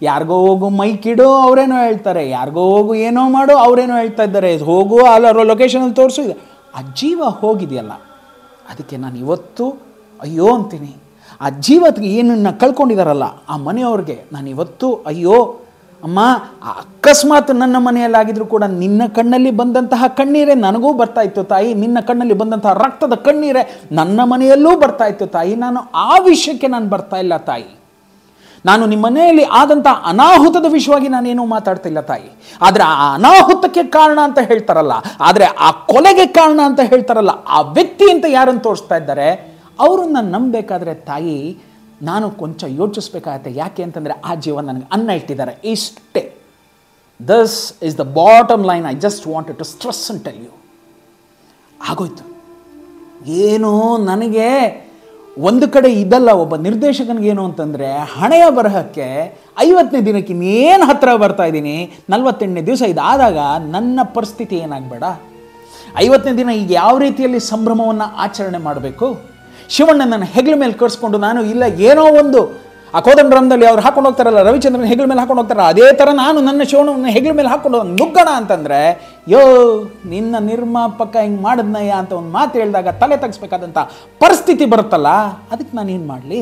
ಯಾರಿಗೋ ಹೋಗು ಮೈಕಿಡು ಅವರೇನೋ ಹೇಳ್ತಾರೆ, ಯಾರಿಗೋ ಹೋಗು ಏನೋ ಮಾಡು ಅವರೇನೋ ಹೇಳ್ತಾ ಇದ್ದಾರೆ, ಹೋಗು ಅಲ್ಲ ಲೊಕೇಶನಲ್ಲಿ ತೋರಿಸು. ಇದೆ ಆ ಜೀವ ಹೋಗಿದೆಯಲ್ಲ, ಅದಕ್ಕೆ ನಾನು ಇವತ್ತು ಅಯ್ಯೋ ಅಂತೀನಿ. ಆ ಜೀವಕ್ಕೆ ಏನನ್ನ ಕಳ್ಕೊಂಡಿದ್ದಾರಲ್ಲ ಆ ಮನೆಯವ್ರಿಗೆ ನಾನು ಇವತ್ತು ಅಯ್ಯೋ ಅಮ್ಮ, ಅಕಸ್ಮಾತ್ ನನ್ನ ಮನೆಯಲ್ಲಾಗಿದ್ರು ಕೂಡ ನಿನ್ನ ಕಣ್ಣಲ್ಲಿ ಬಂದಂತಹ ಕಣ್ಣೀರೇ ನನಗೂ ಬರ್ತಾ ಇತ್ತು ತಾಯಿ, ನಿನ್ನ ಕಣ್ಣಲ್ಲಿ ಬಂದಂತಹ ರಕ್ತದ ಕಣ್ಣೀರೇ ನನ್ನ ಮನೆಯಲ್ಲೂ ಬರ್ತಾ ಇತ್ತು ತಾಯಿ. ನಾನು ಆ ವಿಷಯಕ್ಕೆ ನಾನು ಬರ್ತಾ ಇಲ್ಲ ತಾಯಿ. ನಾನು ನಿಮ್ಮ ಮನೆಯಲ್ಲಿ ಆದಂಥ ಅನಾಹುತದ ವಿಷಯವಾಗಿ ನಾನೇನು ಮಾತಾಡ್ತಿಲ್ಲ ತಾಯಿ. ಆದರೆ ಆ ಅನಾಹುತಕ್ಕೆ ಕಾರಣ ಅಂತ ಹೇಳ್ತಾರಲ್ಲ, ಆದರೆ ಆ ಕೊಲೆಗೆ ಕಾರಣ ಅಂತ ಹೇಳ್ತಾರಲ್ಲ, ಆ ವ್ಯಕ್ತಿ ಅಂತ ಯಾರನ್ನು ತೋರಿಸ್ತಾ ಇದ್ದಾರೆ ಅವರನ್ನು ನಂಬಬೇಕಾದ್ರೆ ತಾಯಿ ನಾನು ಕೊಂಚ ಯೋಚಿಸ್ಬೇಕಾಗತ್ತೆ. ಯಾಕೆ ಅಂತಂದರೆ ಆ ಜೀವ ನನಗೆ ಅನ್ನ ಇಟ್ಟಿದ್ದಾರೆ. ಇಷ್ಟೇ. This is the bottom line. I just wanted to stress and tell you. ಆಗೋಯ್ತು. ಏನು ನನಗೆ ಒಂದು ಕಡೆ ಇದಲ್ಲ, ಒಬ್ಬ ನಿರ್ದೇಶಕನಿಗೇನು ಅಂತಂದರೆ ಹಣೆಯ ಬರಹಕ್ಕೆ 50ನೇ ದಿನಕ್ಕೆ ಇನ್ನೇನು ಹತ್ತಿರ ಬರ್ತಾ ಇದ್ದೀನಿ, 48ನೇ ದಿವಸ ಇದಾದಾಗ ನನ್ನ ಪರಿಸ್ಥಿತಿ ಏನಾಗಬೇಡ. 50ನೇ ದಿನ ಈಗ ಯಾವ ರೀತಿಯಲ್ಲಿ ಸಂಭ್ರಮವನ್ನು ಆಚರಣೆ ಮಾಡಬೇಕು, ಶಿವಣ್ಣ ನನ್ನ ಹೆಗಲ ಮೇಲೆ ಕರ್ಸ್ಕೊಂಡು ನಾನು ಇಲ್ಲ ಏನೋ ಒಂದು ಆ ಕೋದಂಡರಾಮದಲ್ಲಿ ಅವ್ರು ಹಾಕೊಂಡು ಹೋಗ್ತಾರಲ್ಲ, ರವಿಚಂದ್ರನ ಹೆಗಲ ಮೇಲೆ ಹಾಕೊಂಡು ಹೋಗ್ತಾರಲ್ಲ, ಅದೇ ಥರ ನಾನು ನನ್ನ ಶಿವಣ್ಣನ ಹೆಗಲ ಮೇಲೆ ಹಾಕೊಂಡು ನುಗ್ಗೋಣ ಅಂತಂದರೆ, ಯೋ ನಿನ್ನ ನಿರ್ಮಾಪಕ ಹಿಂಗೆ ಮಾಡಿದ್ನಯ್ಯ ಅಂತ ಒಂದು ಮಾತು ಹೇಳಿದಾಗ ತಲೆ ತಗ್ಸ್ಬೇಕಾದಂಥ ಪರಿಸ್ಥಿತಿ ಬರುತ್ತಲ್ಲ, ಅದಕ್ಕೆ ನಾನು ಏನು ಮಾಡಲಿ?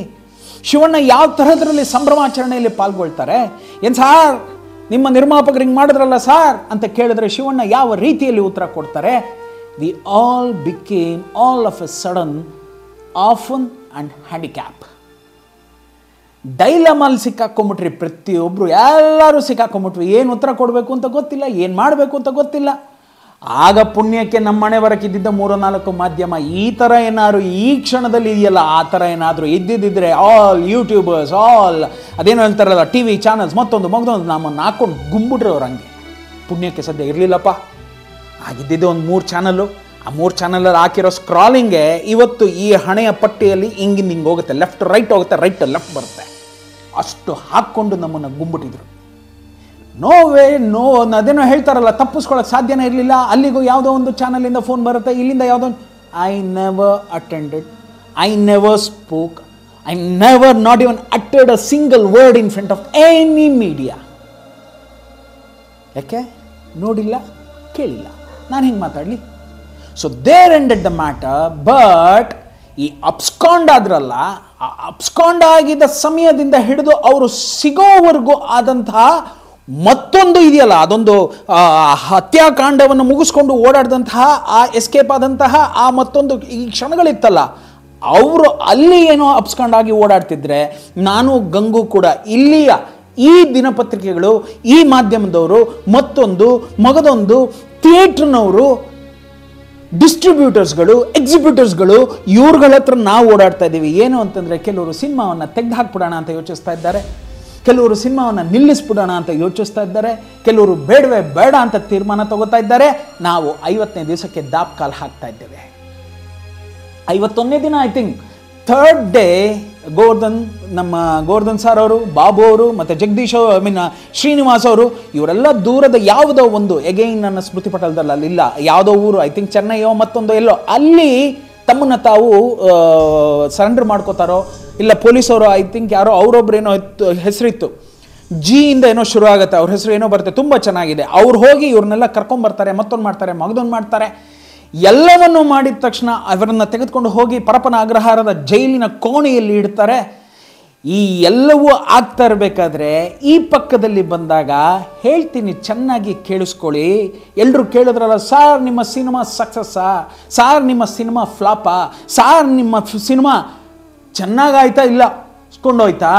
ಶಿವಣ್ಣ ಯಾವ ಥರದ್ರಲ್ಲಿ ಸಂಭ್ರಮಾಚರಣೆಯಲ್ಲಿ ಪಾಲ್ಗೊಳ್ತಾರೆ? ಏನು ಸಾರ್ ನಿಮ್ಮ ನಿರ್ಮಾಪಕರು ಹಿಂಗೆ ಮಾಡಿದ್ರಲ್ಲ ಸಾರ್ ಅಂತ ಕೇಳಿದ್ರೆ ಶಿವಣ್ಣ ಯಾವ ರೀತಿಯಲ್ಲಿ ಉತ್ತರ ಕೊಡ್ತಾರೆ? We all became all of a sudden orphan and handicap. ಡೈಲಮಲ್ಲಿ ಸಿಕ್ಕಾಕೊಂಬಿಟ್ರಿ. ಪ್ರತಿಯೊಬ್ಬರು ಎಲ್ಲರೂ ಸಿಕ್ಕಾಕೊಂಬಿಟ್ವಿ. ಏನು ಉತ್ತರ ಕೊಡಬೇಕು ಅಂತ ಗೊತ್ತಿಲ್ಲ, ಏನು ಮಾಡಬೇಕು ಅಂತ ಗೊತ್ತಿಲ್ಲ. ಆಗ ಪುಣ್ಯಕ್ಕೆ ನಮ್ಮ ಮನೆ ಬರಕ್ಕಿದ್ದಿದ್ದ 3-4 ಮಾಧ್ಯಮ ಈ ಥರ ಏನಾದ್ರು ಈ ಕ್ಷಣದಲ್ಲಿ ಇದೆಯಲ್ಲ ಆ ಥರ ಏನಾದರೂ ಇದ್ದಿದ್ದರೆ ಆಲ್ ಯೂಟ್ಯೂಬರ್ಸ್ ಆಲ್ ಅದೇನು ಹೇಳ್ತಾರಲ್ಲ ಟಿ ವಿ ಚಾನಲ್ಸ್ ಮತ್ತೊಂದು ನಮ್ಮನ್ನು ಹಾಕೊಂಡು ಗುಂಬಿಟ್ರೆ ಅವ್ರು ಹಂಗೆ. ಪುಣ್ಯಕ್ಕೆ ಸದ್ಯ ಇರಲಿಲ್ಲಪ್ಪ. ಆಗಿದ್ದಿದ್ದು ಒಂದು 3 ಚಾನಲ್ಲು. ಆ 3 ಚಾನಲಲ್ಲಿ ಹಾಕಿರೋ ಸ್ಕ್ರಾಲಿಂಗ್ಗೆ ಇವತ್ತು ಈ ಹಣೆಯ ಪಟ್ಟಿಯಲ್ಲಿ ಹಿಂಗಿಂದ ಹಿಂಗೆ ಹೋಗುತ್ತೆ, ಲೆಫ್ಟ್ ರೈಟ್ ಹೋಗುತ್ತೆ, ರೈಟ್ ಲೆಫ್ಟ್ ಬರುತ್ತೆ. ಅಷ್ಟು ಹಾಕ್ಕೊಂಡು ನಮ್ಮನ್ನು ಗುಂಬಿಟ್ಟಿದ್ರು. ನೋ ವೇ ನೋ, ಅದೇನೋ ಹೇಳ್ತಾರಲ್ಲ ತಪ್ಪಿಸ್ಕೊಳ್ಳೋಕೆ ಸಾಧ್ಯನೇ ಇರಲಿಲ್ಲ. ಅಲ್ಲಿಗೂ ಯಾವುದೋ ಒಂದು ಚಾನಲಿಂದ ಫೋನ್ ಬರುತ್ತೆ, ಇಲ್ಲಿಂದ ಯಾವುದೋ. I never attended, I never spoke, I never not even ಅಟೆಡ್ a single word in front of any media. ಯಾಕೆ? ನೋಡಿಲ್ಲ, ಕೇಳಿಲ್ಲ, ನಾನು ಹಿಂಗೆ ಮಾತಾಡಲಿ? So there ended the matter. But ಈ ಅಬ್ಸ್ಕಾಂಡ್ ಆದ್ರಲ್ಲ, ಆ ಅಬ್ಸ್ಕಾಂಡ್ ಆಗಿದ್ದ ಸಮಯದಿಂದ ಹಿಡಿದು ಅವರು ಸಿಗೋವರೆಗೂ ಆದಂತಹ ಮತ್ತೊಂದು ಇದೆಯಲ್ಲ, ಅದೊಂದು ಹತ್ಯಾಕಾಂಡವನ್ನು ಮುಗಿಸ್ಕೊಂಡು ಓಡಾಡಿದಂತಹ ಆ ಎಸ್ಕೇಪ್ ಆದಂತಹ ಆ ಮತ್ತೊಂದು ಈ ಕ್ಷಣಗಳಿತ್ತಲ್ಲ, ಅವರು ಅಲ್ಲಿ ಏನೋ ಅಬ್ಸ್ಕಾಂಡ್ ಆಗಿ ಓಡಾಡ್ತಿದ್ರೆ ನಾನು ಗಂಗು ಕೂಡ ಇಲ್ಲಿಯ ಈ ದಿನಪತ್ರಿಕೆಗಳು, ಈ ಮಾಧ್ಯಮದವರು, ಮತ್ತೊಂದು ಮಗದೊಂದು ಥಿಯೇಟ್ರ್ನವರು, ಡಿಸ್ಟ್ರಿಬ್ಯೂಟರ್ಸ್ಗಳು, ಎಕ್ಸಿಬ್ಯೂಟರ್ಸ್ಗಳು, ಇವ್ರುಗಳ ಹತ್ರ ನಾವು ಓಡಾಡ್ತಾ ಇದ್ದೀವಿ. ಏನು ಅಂತಂದರೆ ಕೆಲವರು ಸಿನಿಮಾವನ್ನು ತೆಗೆದು ಹಾಕ್ಬಿಡೋಣ ಅಂತ ಯೋಚಿಸ್ತಾ ಇದ್ದಾರೆ, ಕೆಲವರು ಸಿನಿಮಾವನ್ನು ನಿಲ್ಲಿಸ್ಬಿಡೋಣ ಅಂತ ಯೋಚಿಸ್ತಾ ಇದ್ದಾರೆ, ಕೆಲವರು ಬೇಡವೇ ಬೇಡ ಅಂತ ತೀರ್ಮಾನ ತಗೋತಾ ಇದ್ದಾರೆ. ನಾವು 50ನೇ ದಿವಸಕ್ಕೆ ದಾಪ್ಕಾಲ್ ಹಾಕ್ತಾ ಇದ್ದೇವೆ. 51ನೇ ದಿನ ಐ ಥಿಂಕ್ 3rd ಡೇ ನಮ್ಮ ಗೋವರ್ಧನ್ ಸರ್ ಅವರು, ಬಾಬು ಅವರು ಮತ್ತು ಜಗದೀಶ್ ಶ್ರೀನಿವಾಸ್ ಅವರು ಇವರೆಲ್ಲ ದೂರದ ಯಾವುದೋ ಒಂದು ಎಗೈನ್ ನನ್ನ ಸ್ಮೃತಿ ಪಟಲದಲ್ಲಿ ಅಲ್ಲಿಲ್ಲ, ಯಾವುದೋ ಊರು ಐ ಥಿಂಕ್ ಚೆನ್ನೈಯೋ ಮತ್ತೊಂದು ಎಲ್ಲೋ, ಅಲ್ಲಿ ತಮ್ಮನ್ನು ತಾವು ಸರೆಂಡರ್ ಮಾಡ್ಕೋತಾರೋ ಇಲ್ಲ ಪೊಲೀಸವರು ಐ ಥಿಂಕ್ ಯಾರೋ ಅವರೊಬ್ಬರೇನೋ ಹೆಸರಿತ್ತು, ಜಿ ಇಂದ ಏನೋ ಶುರು ಆಗುತ್ತೆ, ಅವ್ರ ಹೆಸರು ಏನೋ ಬರುತ್ತೆ, ತುಂಬ ಚೆನ್ನಾಗಿದೆ. ಅವ್ರು ಹೋಗಿ ಇವ್ರನ್ನೆಲ್ಲ ಕರ್ಕೊಂಬರ್ತಾರೆ, ಮತ್ತೊಂದು ಮಾಡ್ತಾರೆ, ಮಗದೊಂದು ಮಾಡ್ತಾರೆ. ಎಲ್ಲವನ್ನೂ ಮಾಡಿದ ತಕ್ಷಣ ಅವರನ್ನು ತೆಗೆದುಕೊಂಡು ಹೋಗಿ ಪರಪನ ಅಗ್ರಹಾರದ ಜೈಲಿನ ಕೋಣೆಯಲ್ಲಿ ಇಡ್ತಾರೆ. ಈ ಎಲ್ಲವೂ ಆಗ್ತಾ ಇರಬೇಕಾದ್ರೆ ಈ ಪಕ್ಕದಲ್ಲಿ ಬಂದಾಗ ಹೇಳ್ತೀನಿ, ಚೆನ್ನಾಗಿ ಕೇಳಿಸ್ಕೊಳ್ಳಿ. ಎಲ್ಲರೂ ಕೇಳಿದ್ರಲ್ಲ, ಸಾರ್ ನಿಮ್ಮ ಸಿನಿಮಾ ಸಕ್ಸಸ್ಸಾ, ಸಾರ್ ನಿಮ್ಮ ಸಿನಿಮಾ ಫ್ಲಾಪಾ, ಸಾರ್ ನಿಮ್ಮ ಸಿನಿಮಾ ಚೆನ್ನಾಗಾಯ್ತಾ ಇಲ್ಲ ಇಸ್ಕೊಂಡೋಯ್ತಾ,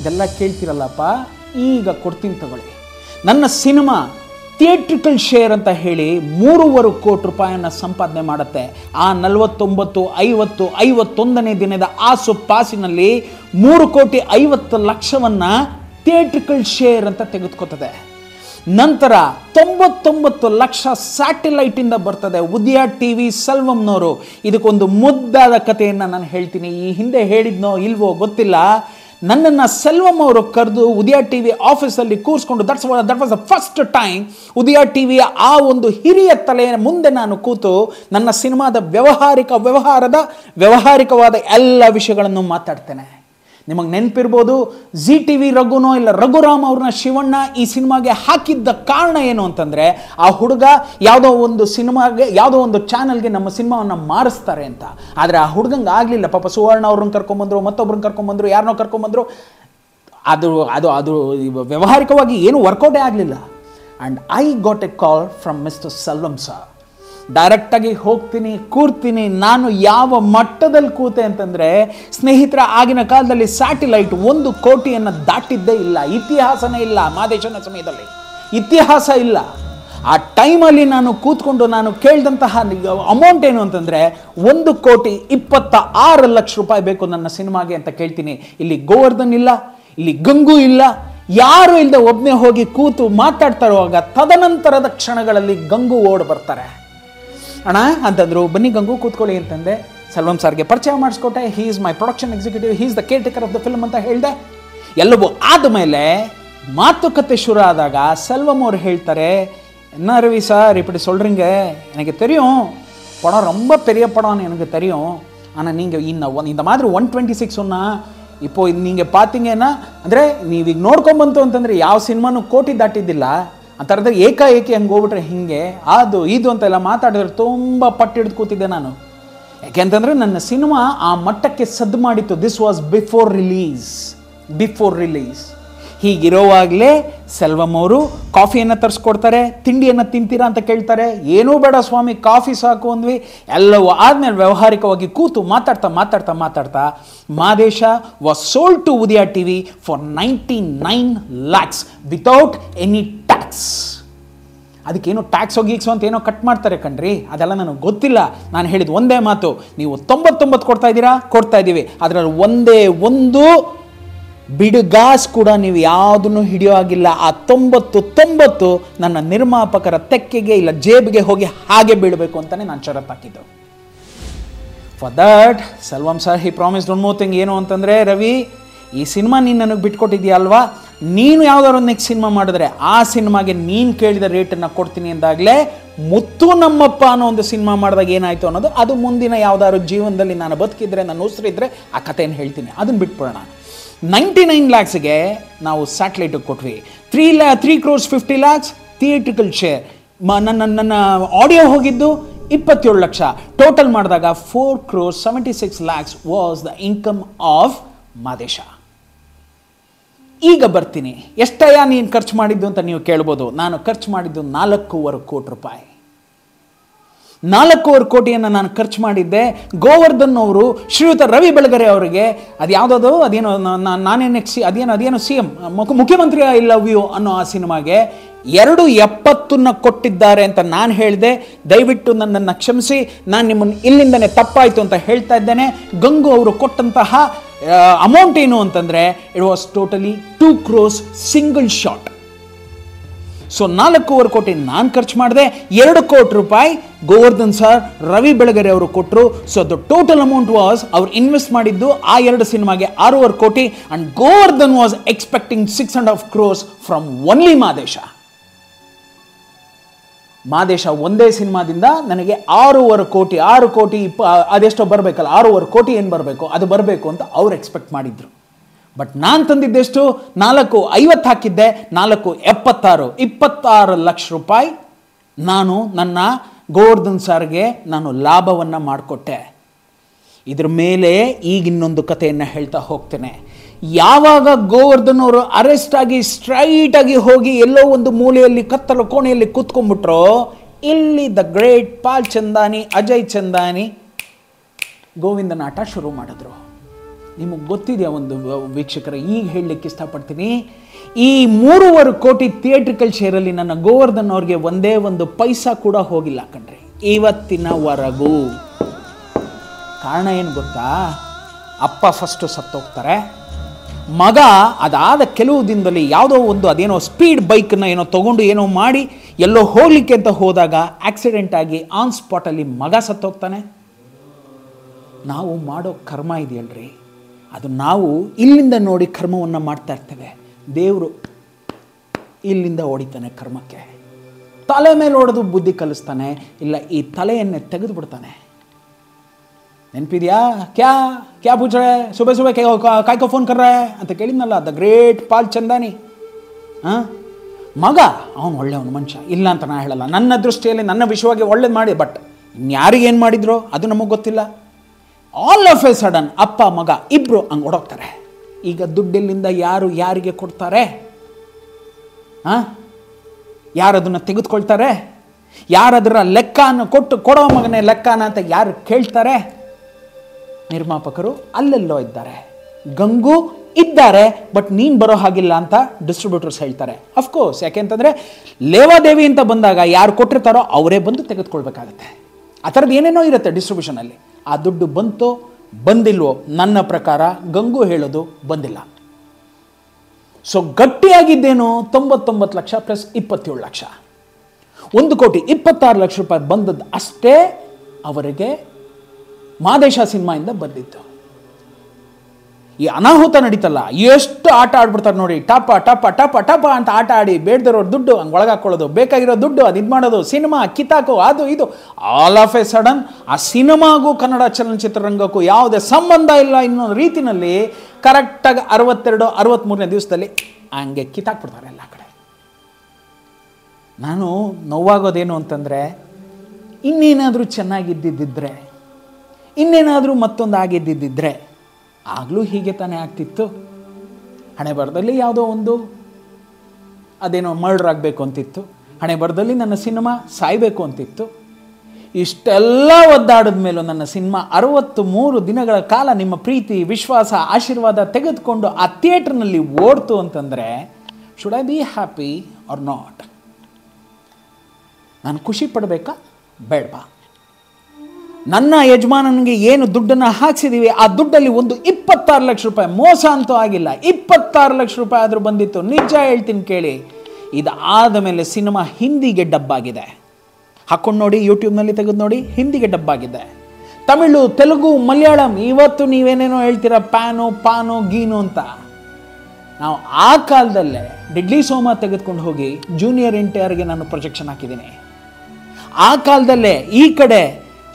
ಇದೆಲ್ಲ ಕೇಳ್ತಿರಲ್ಲಪ್ಪ. ಈಗ ಕೊಡ್ತೀನಿ ತಗೊಳ್ಳಿ. ನನ್ನ ಸಿನಿಮಾ ಥಿಯೇಟ್ರಿಕಲ್ ಶೇರ್ ಅಂತ ಹೇಳಿ 3.25 ಕೋಟಿ ರೂಪಾಯಿಯನ್ನು ಸಂಪಾದನೆ ಮಾಡುತ್ತೆ. ಆ 49, 50, 51ನೇ ದಿನದ ಆಸುಪಾಸಿನಲ್ಲಿ 3,50,00,000 ಥಿಯೇಟ್ರಿಕಲ್ ಶೇರ್ ಅಂತ ತೆಗೆದುಕೊತದೆ. ನಂತರ 99 ಲಕ್ಷ ಸ್ಯಾಟಲೈಟಿಂದ ಬರ್ತದೆ. ಉದಯ ಟಿವಿ ಸೆಲ್ವಂನವರು ಇದಕ್ಕೊಂದು ಮುದ್ದಾದ ಕಥೆಯನ್ನು ನಾನು ಹೇಳ್ತೀನಿ. ಈ ಹಿಂದೆ ಹೇಳಿದ್ನೋ ಇಲ್ವೋ ಗೊತ್ತಿಲ್ಲ. ನನ್ನನ್ನು ಸೆಲ್ವಂ ಅವರು ಕರೆದು ಉದಯ ಟಿವಿ ಆಫೀಸಲ್ಲಿ ಕೂರಿಸ್ಕೊಂಡು that was the first time Udaya ಟಿವಿಯ ಆ ಒಂದು ಹಿರಿಯ ತಲೆಯ ಮುಂದೆ ನಾನು ಕೂತು ನನ್ನ ಸಿನಿಮಾದ ವ್ಯವಹಾರಿಕವಾದ ಎಲ್ಲ ವಿಷಯಗಳನ್ನು ಮಾತಾಡ್ತೇನೆ. ನಿಮಗೆ ನೆನಪಿರ್ಬೋದು, ಜಿ ಟಿ ವಿ ರಘುನೋ ಇಲ್ಲ ರಘುರಾಮ್ ಅವ್ರನ್ನ ಶಿವಣ್ಣ ಈ ಸಿನಿಮಾಗೆ ಹಾಕಿದ್ದ ಕಾರಣ ಏನು ಅಂತಂದರೆ, ಆ ಹುಡುಗ ಯಾವುದೋ ಒಂದು ಚಾನಲ್ಗೆ ನಮ್ಮ ಸಿನಿಮಾವನ್ನು ಮಾರಿಸ್ತಾರೆ ಅಂತ. ಆದರೆ ಆ ಹುಡುಗಂಗೆ ಆಗಲಿಲ್ಲ. ಪಾಪ ಸುವರ್ಣ ಅವ್ರನ್ನ ಕರ್ಕೊಂಬಂದರು, ಮತ್ತೊಬ್ರನ್ನ ಕರ್ಕೊಂಬಂದರು, ಯಾರನ್ನೋ ಕರ್ಕೊಂಬಂದರು. ಅದು ವ್ಯವಹಾರಿಕವಾಗಿ ಏನು ವರ್ಕೌಟೇ ಆಗಲಿಲ್ಲ. And I got A call from mister Selvam sir. ಡೈರೆಕ್ಟಾಗಿ ಹೋಗ್ತೀನಿ, ಕೂರ್ತೀನಿ. ನಾನು ಯಾವ ಮಟ್ಟದಲ್ಲಿ ಕೂತೆ ಅಂತಂದರೆ, ಸ್ನೇಹಿತರ ಆಗಿನ ಕಾಲದಲ್ಲಿ ಸ್ಯಾಟಿಲೈಟ್ 1 ಕೋಟಿಯನ್ನು ದಾಟಿದ್ದೇ ಇಲ್ಲ. ಇತಿಹಾಸನೇ ಇಲ್ಲ. ಮಾದೇಶನ ಸಮಯದಲ್ಲಿ ಇತಿಹಾಸ ಇಲ್ಲ. ಆ ಟೈಮಲ್ಲಿ ನಾನು ಕೂತ್ಕೊಂಡು ನಾನು ಕೇಳಿದಂತಹ ಅಮೌಂಟ್ ಏನು ಅಂತಂದರೆ 1,26,00,000 ರೂಪಾಯಿ ಬೇಕು ನನ್ನ ಸಿನಿಮಾಗೆ ಅಂತ ಕೇಳ್ತೀನಿ. ಇಲ್ಲಿ ಗೋವರ್ಧನ್ ಇಲ್ಲ, ಇಲ್ಲಿ ಗಂಗು ಇಲ್ಲ, ಯಾರು ಇಲ್ಲದೆ ಒಬ್ಬನೇ ಹೋಗಿ ಕೂತು ಮಾತಾಡ್ತಾ ಇರುವಾಗ ತದನಂತರದ ಕ್ಷಣಗಳಲ್ಲಿ ಗಂಗು ಓಡ್ ಬರ್ತಾರೆ. ಅಣ್ಣ ಅಂತಂದರು, ಬನ್ನಿ ಗಂಗು ಕೂತ್ಕೊಳ್ಳಿ ಅಂತಂದೆ. ಸೆಲ್ವಂ ಸರ್ಗೆ ಪರಿಚಯ ಮಾಡಿಸ್ಕೊಟ್ಟೆ. He is my production executive, he is the caretaker of the film ಅಂತ ಹೇಳಿದೆ. ಎಲ್ಲವೂ ಆದಮೇಲೆ ಮಾತುಕತೆ ಶುರು ಆದಾಗ ಸೆಲ್ವಂ ಅವರು ಹೇಳ್ತಾರೆ, என்ன ரவி சார் இப்படி சொல்கிறீங்க, எனக்கு தெரியும் படம் ரொம்ப பெரிய படம்னு எனக்கு தெரியும். ஆனால் நீங்கள் இந்த மாதிரி 126 சொன்னால் இப்போ நீங்கள் பார்த்தீங்கன்னா ಅಂದರೆ ನೀವೀಗ ನೋಡ್ಕೊಂಬಂತು ಅಂತಂದರೆ ಯಾವ ಸಿನಿಮಾನು ಕೋಟಿ ದಾಟಿದ್ದಿಲ್ಲ. ಆ ಥರದ ಏಕಾಏಕಿ ಹಂಗೆ ಹೋಗ್ಬಿಟ್ರೆ ಹಿಂಗೆ ಅದು ಇದು ಅಂತೆಲ್ಲ ಮಾತಾಡಿದ್ರೆ ತುಂಬ ಪಟ್ಟಿಡ್ದು ಕೂತಿದ್ದೆ ನಾನು. ಯಾಕೆಂತಂದರೆ ನನ್ನ ಸಿನಿಮಾ ಆ ಮಟ್ಟಕ್ಕೆ ಸದ್ದು ಮಾಡಿತ್ತು. This was before release. ಹೀಗಿರೋವಾಗಲೇ ಸೆಲ್ವಂ ಅವರು ಕಾಫಿಯನ್ನು ತರಿಸ್ಕೊಡ್ತಾರೆ. ತಿಂಡಿಯನ್ನು ತಿಂತೀರಾ ಅಂತ ಕೇಳ್ತಾರೆ. ಏನೂ ಬೇಡ ಸ್ವಾಮಿ, ಕಾಫಿ ಸಾಕು ಅಂದ್ವಿ. ಎಲ್ಲವೂ ಆದಮೇಲೆ ವ್ಯವಹಾರಿಕವಾಗಿ ಕೂತು ಮಾತಾಡ್ತಾ Madesha was sold to Udaya TV for 99 lakhs without any tax. ಅದಕ್ಕೇನೋ ಟ್ಯಾಕ್ಸೋ ಗೀಕ್ಸೋ ಅಂತ ಏನೋ ಕಟ್ ಮಾಡ್ತಾರೆ ಕಣ್ರಿ, ಅದೆಲ್ಲ ನನಗೆ ಗೊತ್ತಿಲ್ಲ. ನಾನು ಹೇಳಿದ ಒಂದೇ ಮಾತು, ನೀವು 99 ಕೊಡ್ತಾ ಇದ್ದೀರಾ, ಕೊಡ್ತಾ ಇದ್ದೀವಿ. ಅದರಲ್ಲಿ ಒಂದೇ ಒಂದು ಬಿಡುಗಾಸ್ ಕೂಡ ನೀವು ಯಾವುದನ್ನು ಹಿಡಿಯೋ ಆಗಿಲ್ಲ. ಆ 99 ನನ್ನ ನಿರ್ಮಾಪಕರ ತೆಕ್ಕೆಗೆ ಇಲ್ಲ ಜೇಬಿಗೆ ಹೋಗಿ ಹಾಗೆ ಬೀಳಬೇಕು ಅಂತಲೇ ನಾನು ಷರತ್ತು ಹಾಕಿದ್ದು. For that Selvam sir he promised one more thing. ಏನು ಅಂತಂದರೆ, ರವಿ ಈ ಸಿನಿಮಾ ನೀನು ನನಗೆ ಬಿಟ್ಕೊಟ್ಟಿದ್ದೀಯ ಅಲ್ವಾ, ನೀನು ಯಾವುದಾದ್ರು ಒಂದು ನೆಕ್ಸ್ಟ್ ಸಿನಿಮಾ ಮಾಡಿದ್ರೆ ಆ ಸಿನಿಮಾಗೆ ನೀನು ಕೇಳಿದ ರೇಟನ್ನು ಕೊಡ್ತೀನಿ ಅಂದಾಗಲೇ ಮುತ್ತು ನಮ್ಮಪ್ಪ ಅನ್ನೋ ಒಂದು ಸಿನಿಮಾ ಮಾಡಿದಾಗ ಏನಾಯಿತು ಅನ್ನೋದು ಅದು ಮುಂದಿನ ಯಾವುದಾದ್ರು ಜೀವನದಲ್ಲಿ ನಾನು ಬದುಕಿದ್ರೆ, ನಾನು ಉಸಿರಿದ್ರೆ ಆ ಕಥೆಯನ್ನು ಹೇಳ್ತೀನಿ. ಅದನ್ನು ಬಿಟ್ಬಿಡೋಣ. 99 lakhsಗೆ ನಾವು ಸ್ಯಾಟಲೈಟಿಗೆ ಕೊಟ್ವಿ. 3 crores 50 lakhs ಥಿಯೇಟ್ರಿಕಲ್ ಶೇರ್. ನನ್ನ ಆಡಿಯೋ ಹೋಗಿದ್ದು 27 ಲಕ್ಷ. ಟೋಟಲ್ ಮಾಡಿದಾಗ 4 crores 76 lakhs was the income of Madesha. ಈಗ ಬರ್ತೀನಿ, ಎಷ್ಟಯ್ಯ ನೀನು ಖರ್ಚು ಮಾಡಿದ್ದು ಅಂತ ನೀವು ಕೇಳ್ಬೋದು. ನಾನು ಖರ್ಚು ಮಾಡಿದ್ದು 4.25 ಕೋಟಿ ರೂಪಾಯಿ. 4.25 ಕೋಟಿಯನ್ನು ನಾನು ಖರ್ಚು ಮಾಡಿದ್ದೆ. ಗೋವರ್ಧನ್ ಅವರು ಶ್ರೀಯುತ ರವಿ ಬೆಳಗೆರೆ ಅವರಿಗೆ ಅದೇನೋ ಸಿ ಎಂ ಮುಖ್ಯಮಂತ್ರಿ ಐ ಲವ್ ಯು ಅನ್ನೋ ಆ ಸಿನಿಮಾಗೆ 2.70 ಕೊಟ್ಟಿದ್ದಾರೆ ಅಂತ ನಾನು ಹೇಳಿದೆ. ದಯವಿಟ್ಟು ನನ್ನನ್ನು ಕ್ಷಮಿಸಿ, ನಾನು ನಿಮ್ಮನ್ನು ಇಲ್ಲಿಂದನೇ ತಪ್ಪಾಯಿತು ಅಂತ ಹೇಳ್ತಾ ಇದ್ದೇನೆ. ಗಂಗು ಅವರು ಕೊಟ್ಟಂತಹ ಅಮೌಂಟ್ ಏನು ಅಂತಂದರೆ it was totally 2 crores single shot. So 4.25 ಕೋಟಿ ನಾನು ಖರ್ಚು ಮಾಡಿದೆ. 2 ಕೋಟಿ ರೂಪಾಯಿ ಗೋವರ್ಧನ್ ಸರ್ ರವಿ ಬೆಳಗೆರೆ ಅವರು ಕೊಟ್ಟರು. So the total amount was, ಅವ್ರು ಇನ್ವೆಸ್ಟ್ ಮಾಡಿದ್ದು ಆ 2 ಸಿನಿಮಾಗೆ 6.5 ಕೋಟಿ. And Govardhan was expecting 6.5 crores from only Madesha ಒಂದೇ ಸಿನಿಮಾದಿಂದ ನನಗೆ 6.5 ಕೋಟಿ 6 ಕೋಟಿ ಅದೆಷ್ಟೋ ಬರಬೇಕಲ್ಲ, 6.5 ಕೋಟಿ ಏನು ಬರಬೇಕು ಅದು ಬರಬೇಕು ಅಂತ ಅವ್ರು ಎಕ್ಸ್ಪೆಕ್ಟ್ ಮಾಡಿದ್ರು. ಬಟ್ ನಾನು ತಂದಿದ್ದೆಷ್ಟು, 4.50 ಹಾಕಿದ್ದೆ. 4.76 26 ಲಕ್ಷ ರೂಪಾಯಿ ನಾನು ನನ್ನ ಗೋವರ್ಧನ್ ಸರ್ಗೆ ನಾನು ಲಾಭವನ್ನು ಮಾಡಿಕೊಟ್ಟೆ. ಇದ್ರ ಮೇಲೆ ಈಗ ಇನ್ನೊಂದು ಕಥೆಯನ್ನು ಹೇಳ್ತಾ ಹೋಗ್ತೇನೆ. ಯಾವಾಗ ಗೋವರ್ಧನ್ ಅವರು ಅರೆಸ್ಟ್ ಆಗಿ ಸ್ಟ್ರೈಟಾಗಿ ಹೋಗಿ ಎಲ್ಲೋ ಒಂದು ಮೂಲೆಯಲ್ಲಿ ಕತ್ತಲು ಕೋಣೆಯಲ್ಲಿ ಕೂತ್ಕೊಂಡ್ಬಿಟ್ರೋ, ಇಲ್ಲಿ ದ ಗ್ರೇಟ್ ಪಾಲ್ ಚಂದಾನಿ, ಅಜಯ್ ಚಂದಾನಿ ಗೋವಿಂದನಾಟ ಶುರು ಮಾಡಿದ್ರು. ನಿಮಗೆ ಗೊತ್ತಿದೆಯಾ ಒಂದು ವೀಕ್ಷಕರ, ಈಗ ಹೇಳಲಿಕ್ಕೆ ಇಷ್ಟಪಡ್ತೀನಿ, ಈ 3.25 ಕೋಟಿ ಥಿಯೇಟ್ರಿಕಲ್ ಶೇರಲ್ಲಿ ನನ್ನ ಗೋವರ್ಧನ್ ಅವ್ರಿಗೆ ಒಂದೇ ಒಂದು ಪೈಸಾ ಕೂಡ ಹೋಗಿಲ್ಲ ಕಣ್ರಿ ಇವತ್ತಿನವರೆಗೂ. ಕಾರಣ ಏನು ಗೊತ್ತಾ? ಅಪ್ಪ ಫಸ್ಟು ಸತ್ತೋಗ್ತಾರೆ. ಮಗ ಅದಾದ ಕೆಲವು ದಿನದಲ್ಲಿ ಯಾವುದೋ ಒಂದು ಅದೇನೋ ಸ್ಪೀಡ್ ಬೈಕನ್ನು ಏನೋ ತೊಗೊಂಡು ಏನೋ ಮಾಡಿ ಎಲ್ಲೋ ಹೋಗ್ಲಿಕ್ಕೆ ಅಂತ ಹೋದಾಗ ಆಕ್ಸಿಡೆಂಟ್ ಆಗಿ ಆನ್ ಸ್ಪಾಟಲ್ಲಿ ಮಗ ಸತ್ತೋಗ್ತಾನೆ. ನಾವು ಮಾಡೋ ಕರ್ಮ ಇದೆಯಲ್ರಿ, ಅದು ನಾವು ಇಲ್ಲಿಂದ ನೋಡಿ ಕರ್ಮವನ್ನು ಮಾಡ್ತಾ ಇರ್ತೇವೆ. ದೇವರು ಇಲ್ಲಿಂದ ಹೊಡಿತಾನೆ ಕರ್ಮಕ್ಕೆ, ತಲೆ ಮೇಲೆ ಹೊಡೆದು ಬುದ್ಧಿ ಕಲಿಸ್ತಾನೆ, ಇಲ್ಲ ಈ ತಲೆಯನ್ನೇ ತೆಗೆದು ಬಿಡ್ತಾನೆ. ನೆನಪಿದ್ಯಾ? ಕ್ಯಾ ಕ್ಯಾ ಪೂಛ ರೇ ಸುಬಹ ಸುಬಹ ಕಾಯ್ಕೋ ಫೋನ್ ಕರ್ ರೇ ಅಂತ ಕೇಳಿದ್ನಲ್ಲ, ದ ಗ್ರೇಟ್ ಪಾಲ್ ಚಂದಾನಿ. ಮಗ ಅವನು ಒಳ್ಳೆಯವನು ಮನುಷ್ಯ, ಇಲ್ಲ ಅಂತ ನಾನು ಹೇಳಲ್ಲ. ನನ್ನ ದೃಷ್ಟಿಯಲ್ಲಿ ನನ್ನ ವಿಷಯವಾಗಿ ಒಳ್ಳೇದು ಮಾಡಿ, ಬಟ್ ಯಾರಿಗೇನು ಮಾಡಿದ್ರು ಅದು ನಮಗೆ ಗೊತ್ತಿಲ್ಲ. ಆಲ್ ಆಫ್ ಎ ಸಡನ್ ಅಪ್ಪ ಮಗ ಇಬ್ಬರು ಹಂಗೆ ಹೊಡೋಗ್ತಾರೆ. ಈಗ ದುಡ್ಡಿಲ್ಲಿಂದ ಯಾರು ಯಾರಿಗೆ ಕೊಡ್ತಾರೆ? ಯಾರು ಅದನ್ನು ತೆಗೆದುಕೊಳ್ತಾರೆ? ಯಾರದರ ಲೆಕ್ಕನ ಕೊಡೋ ಮಗನೇ ಲೆಕ್ಕನ ಅಂತ ಯಾರು ಕೇಳ್ತಾರೆ? ನಿರ್ಮಾಪಕರು ಅಲ್ಲೆಲ್ಲೋ ಇದ್ದಾರೆ, ಗಂಗು ಇದ್ದಾರೆ, ಬಟ್ ನೀನು ಬರೋ ಹಾಗಿಲ್ಲ ಅಂತ ಡಿಸ್ಟ್ರಿಬ್ಯೂಟರ್ಸ್ ಹೇಳ್ತಾರೆ. ಅಫ್ಕೋರ್ಸ್, ಯಾಕೆಂತಂದರೆ ಲೇವಾದೇವಿ ಅಂತ ಬಂದಾಗ ಯಾರು ಕೊಟ್ಟಿರ್ತಾರೋ ಅವರೇ ಬಂದು ತೆಗೆದುಕೊಳ್ಬೇಕಾಗತ್ತೆ. ಆ ಥರದ್ದು ಏನೇನೋ ಇರುತ್ತೆ ಡಿಸ್ಟ್ರಿಬ್ಯೂಷನಲ್ಲಿ. ಆ ದುಡ್ಡು ಬಂತೋ ಬಂದಿಲ್ವೋ, ನನ್ನ ಪ್ರಕಾರ ಗಂಗು ಹೇಳೋದು ಬಂದಿಲ್ಲ. ಸೊ ಗಟ್ಟಿಯಾಗಿದ್ದೇನು 99 ಲಕ್ಷ ಪ್ಲಸ್ 27 ಲಕ್ಷ, 1,26,00,000 ಬಂದದ್ದು ಅಷ್ಟೇ ಅವರಿಗೆ ಮಾದೇಶ ಸಿನಿಮಾಯಿಂದ ಬಂದಿತ್ತು. ಈ ಅನಾಹುತ ನಡೀತಲ್ಲ, ಎಷ್ಟು ಆಟ ಆಡ್ಬಿಡ್ತಾರೆ ನೋಡಿ, ಟಪ ಟಪ ಟಪ ಟಪ ಅಂತ ಆಟ ಆಡಿ ಬೇಡದಿರೋ ದುಡ್ಡು ಹಂಗೆ ಒಳಗಾಕೊಳ್ಳೋದು, ಬೇಕಾಗಿರೋ ದುಡ್ಡು ಅದು ಇದು ಮಾಡೋದು, ಸಿನಿಮಾ ಕಿತ್ತಾಕೋ, ಅದು ಇದು. ಆಲ್ ಆಫ್ ಎ ಸಡನ್ ಆ ಸಿನಿಮಾಗೂ ಕನ್ನಡ ಚಲನಚಿತ್ರರಂಗಕ್ಕೂ ಯಾವುದೇ ಸಂಬಂಧ ಇಲ್ಲ ಅನ್ನೋ ರೀತಿಯಲ್ಲಿ ಕರೆಕ್ಟಾಗಿ 62-63ನೇ ದಿವಸದಲ್ಲಿ ಹಂಗೆ ಕಿತ್ತಾಕ್ಬಿಡ್ತಾರೆ ಎಲ್ಲ ಕಡೆ. ನಾನು ನೋವಾಗೋದೇನು ಅಂತಂದರೆ, ಇನ್ನೇನಾದರೂ ಚೆನ್ನಾಗಿದ್ದಿದ್ದರೆ, ಇನ್ನೇನಾದರೂ ಮತ್ತೊಂದು ಆಗಿದ್ದಿದ್ದರೆ ಆಗಲೂ ಹೀಗೆ ತಾನೇ ಆಗ್ತಿತ್ತು. ಹಣೆ ಬರದಲ್ಲಿ ಯಾವುದೋ ಒಂದು ಅದೇನೋ ಮರ್ಡರ್ ಆಗಬೇಕು ಅಂತಿತ್ತು, ಹಣೆ ಬರದಲ್ಲಿ ನನ್ನ ಸಿನಿಮಾ ಸಾಯಬೇಕು ಅಂತಿತ್ತು. ಇಷ್ಟೆಲ್ಲ ಒದ್ದಾಡಿದ ಮೇಲೂ ನನ್ನ ಸಿನಿಮಾ 63 ದಿನಗಳ ಕಾಲ ನಿಮ್ಮ ಪ್ರೀತಿ, ವಿಶ್ವಾಸ, ಆಶೀರ್ವಾದ ತೆಗೆದುಕೊಂಡು ಆ ಥಿಯೇಟ್ರ್ನಲ್ಲಿ ಓಡ್ತು ಅಂತಂದರೆ, should I be happy or not? ನಾನು ಖುಷಿ ಪಡಬೇಕಾ ಬೇಡವಾ? ನನ್ನ ಯಜಮಾನನಿಗೆ ಏನು ದುಡ್ಡನ್ನು ಹಾಕ್ಸಿದ್ದೀವಿ ಆ ದುಡ್ಡಲ್ಲಿ ಒಂದು 26 ಲಕ್ಷ ರೂಪಾಯಿ ಮೋಸ ಅಂತೂ ಆಗಿಲ್ಲ. 26 ಲಕ್ಷ ರೂಪಾಯಿ ಆದರೂ ಬಂದಿತ್ತು. ನಿಜ ಹೇಳ್ತೀನಿ ಕೇಳಿ, ಇದಾದ ಮೇಲೆ ಸಿನಿಮಾ ಹಿಂದಿಗೆ ಡಬ್ಬಾಗಿದೆ. ಹಾಕ್ಕೊಂಡು ನೋಡಿ, ಯೂಟ್ಯೂಬ್ನಲ್ಲಿ ತೆಗೆದು ನೋಡಿ, ಹಿಂದಿಗೆ ಡಬ್ಬಾಗಿದೆ. ತಮಿಳು, ತೆಲುಗು, ಮಲಯಾಳಂ. ಇವತ್ತು ನೀವೇನೇನೋ ಹೇಳ್ತೀರ ಪ್ಯಾನು ಪಾನು ಗೀನು ಅಂತ. ನಾವು ಆ ಕಾಲದಲ್ಲೇ ಡಿಡ್ಲಿ ಸೋಮ ತೆಗೆದುಕೊಂಡು ಹೋಗಿ ಜೂನಿಯರ್ NTRಗೆ ನಾನು ಪ್ರೊಜೆಕ್ಷನ್ ಹಾಕಿದ್ದೀನಿ. ಆ ಕಾಲದಲ್ಲೇ ಈ ಕಡೆ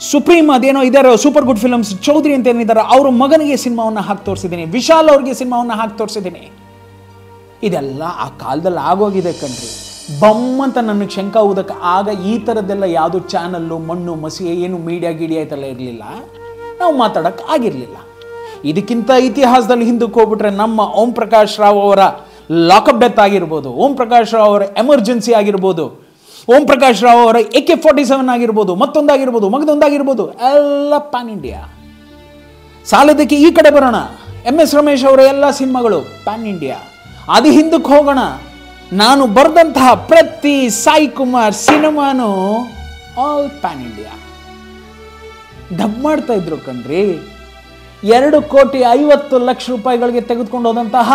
ಸುಪ್ರೀಂ ಅದೇನೋ ಇದಾರೋ ಸೂಪರ್ ಗುಡ್ ಫಿಲಮ್ಸ್ ಚೌಧರಿ ಅಂತ ಏನಿದ್ದಾರೆ ಅವ್ರ ಮಗನಿಗೆ ಸಿನಿಮಾವನ್ನು ಹಾಕಿ ತೋರಿಸಿದ್ದೀನಿ, ವಿಶಾಲ್ ಅವ್ರಿಗೆ ಸಿನಿಮಾವನ್ನು ಹಾಕಿ ತೋರಿಸಿದ್ದೀನಿ. ಇದೆಲ್ಲ ಆ ಕಾಲದಲ್ಲಿ ಆಗೋಗಿದೆ ಕಣ್ರಿ. ಬಮ್ಮಂತ ನನಗೆ ಶಂಕ ಊದಕ್ಕೆ ಆಗ ಈ ಥರದ್ದೆಲ್ಲ ಯಾವುದು ಚಾನಲ್ಲು ಮಣ್ಣು ಮಸಿ ಏನು ಮೀಡಿಯಾ ಗೀಡಿಯಾ ಇದೆಲ್ಲ ಇರಲಿಲ್ಲ, ನಾವು ಮಾತಾಡೋಕ್ಕೆ ಆಗಿರಲಿಲ್ಲ. ಇದಕ್ಕಿಂತ ಇತಿಹಾಸದಲ್ಲಿ ಹಿಂದಕ್ಕೆ ಹೋಗ್ಬಿಟ್ರೆ ನಮ್ಮ ಓಂ ಪ್ರಕಾಶ್ ರಾವ್ ಅವರ ಲಾಕಪ್ ಡೆತ್ ಆಗಿರ್ಬೋದು, ಓಂ ಪ್ರಕಾಶ್ ರಾವ್ ಅವರ ಎಮರ್ಜೆನ್ಸಿ ಆಗಿರ್ಬೋದು, ಓಂ ಪ್ರಕಾಶ್ ರಾವ್ ಅವರ AK-47 ಆಗಿರ್ಬೋದು, ಮತ್ತೊಂದಾಗಿರ್ಬೋದು, ಮಗದೊಂದಾಗಿರ್ಬೋದು, ಎಲ್ಲ ಪ್ಯಾನ್ ಇಂಡಿಯಾ. ಸಾಲದಕ್ಕೆ ಈ ಕಡೆ ಬರೋಣ, MS ರಮೇಶ್ ಅವರ ಎಲ್ಲ ಸಿನಿಮಾಗಳು ಪ್ಯಾನ್ ಇಂಡಿಯಾ. ಅದು ಹಿಂದಕ್ಕೆ ಹೋಗೋಣ, ನಾನು ಬರೆದಂತಹ ಪ್ರತಿ ಸಾಯಿ ಕುಮಾರ್ ಸಿನಿಮಾನು ಆಲ್ ಪ್ಯಾನ್ ಇಂಡಿಯಾ. ಡಬ್ ಮಾಡ್ತಾ ಇದ್ರು ಕಣ್ರಿ. 2,50,00,000 ರೂಪಾಯಿಗಳಿಗೆ ತೆಗೆದುಕೊಂಡು ಹೋದಂತಹ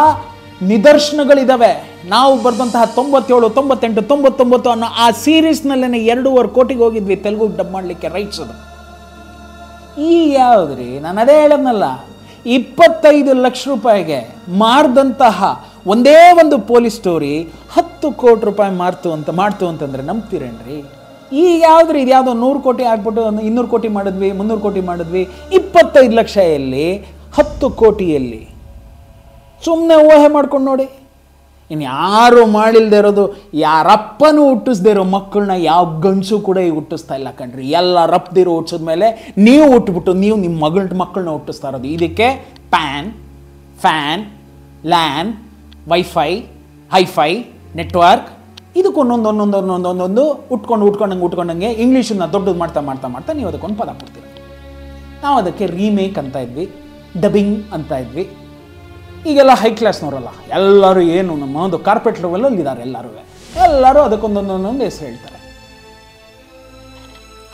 ನಿದರ್ಶನಗಳಿದ್ದಾವೆ. ನಾವು ಬರೆದಂತಹ 97, 98, 99 ಅನ್ನೋ ಆ ಸೀರೀಸ್ನಲ್ಲೇ 2.5 ಕೋಟಿಗೆ ಹೋಗಿದ್ವಿ ತೆಲುಗು ಡಬ್ ಮಾಡಲಿಕ್ಕೆ ರೈಟ್ಸ್. ಅದು ಈ ಯಾವುದ್ರಿ, ನಾನು ಅದೇ ಹೇಳದ್ನಲ್ಲ, 25 ಲಕ್ಷ ರೂಪಾಯಿಗೆ ಮಾರ್ದಂತಹ ಒಂದೇ ಒಂದು ಪೊಲೀಸ್ ಸ್ಟೋರಿ 10 ಕೋಟಿ ರೂಪಾಯಿ ಮಾಡ್ತು ಅಂತಂದ್ರೆ ನಂಬ್ತೀರೇನ್ರಿ? ಈಗ ಯಾವ್ದ್ರಿ, ಇದು ಯಾವುದೋ 100 ಕೋಟಿ ಆಗ್ಬಿಟ್ಟು 200 ಕೋಟಿ ಮಾಡಿದ್ವಿ, 300 ಕೋಟಿ ಮಾಡಿದ್ವಿ. 25 ಲಕ್ಷ ಎಲ್ಲಿ, 10 ಕೋಟಿಯಲ್ಲಿ? ಸುಮ್ಮನೆ ಊಹೆ ಮಾಡ್ಕೊಂಡು ನೋಡಿ. ಇನ್ನು ಯಾರು ಮಾಡಿಲ್ದೇ ಇರೋದು, ಯಾರಪ್ಪನೂ ಹುಟ್ಟಿಸ್ದೇ ಇರೋ ಮಕ್ಕಳನ್ನ ಯಾವ ಗಂಡಸು ಕೂಡ ಈಗ ಹುಟ್ಟಿಸ್ತಾ ಇಲ್ಲ ಕಣ್ರಿ. ಎಲ್ಲ ರಪ್ದಿರೋ ಹುಟ್ಟಿಸಿದ್ಮೇಲೆ ನೀವು ಹುಟ್ಟುಬಿಟ್ಟು ನೀವು ನಿಮ್ಮ ಮಕ್ಕಳನ್ನ ಹುಟ್ಟಿಸ್ತಾ ಇರೋದು. ಇದಕ್ಕೆ pan, fan, LAN, wifi, hifi, network, ಇದಕ್ಕೊಂದೊಂದೊಂದೊಂದೊಂದೊಂದೊಂದು ಉಟ್ಕೊಂಡಂಗೆ ಇಂಗ್ಲೀಷನ್ನ ದೊಡ್ಡದು ಮಾಡ್ತಾ ನೀವು ಅದಕ್ಕೊಂದು ಪದ ಕೊಡ್ತೀರಿ. ನಾವು ಅದಕ್ಕೆ ರೀಮೇಕ್ ಅಂತ ಇದ್ವಿ, ಡಬ್ಬಿಂಗ್ ಅಂತ ಇದ್ವಿ. ಈಗೆಲ್ಲ ಹೈ ಕ್ಲಾಸ್ನವರಲ್ಲ, ಎಲ್ಲರೂ ಏನು ನಮ್ಮ ಒಂದು ಕಾರ್ಪೊರೇಟ್ ಲೆವೆಲಲ್ಲಿ ಇದ್ದಾರೆ. ಎಲ್ಲರೂ ಅದಕ್ಕೊಂದೊಂದೊಂದೊಂದು ಹೆಸರು ಹೇಳ್ತಾರೆ.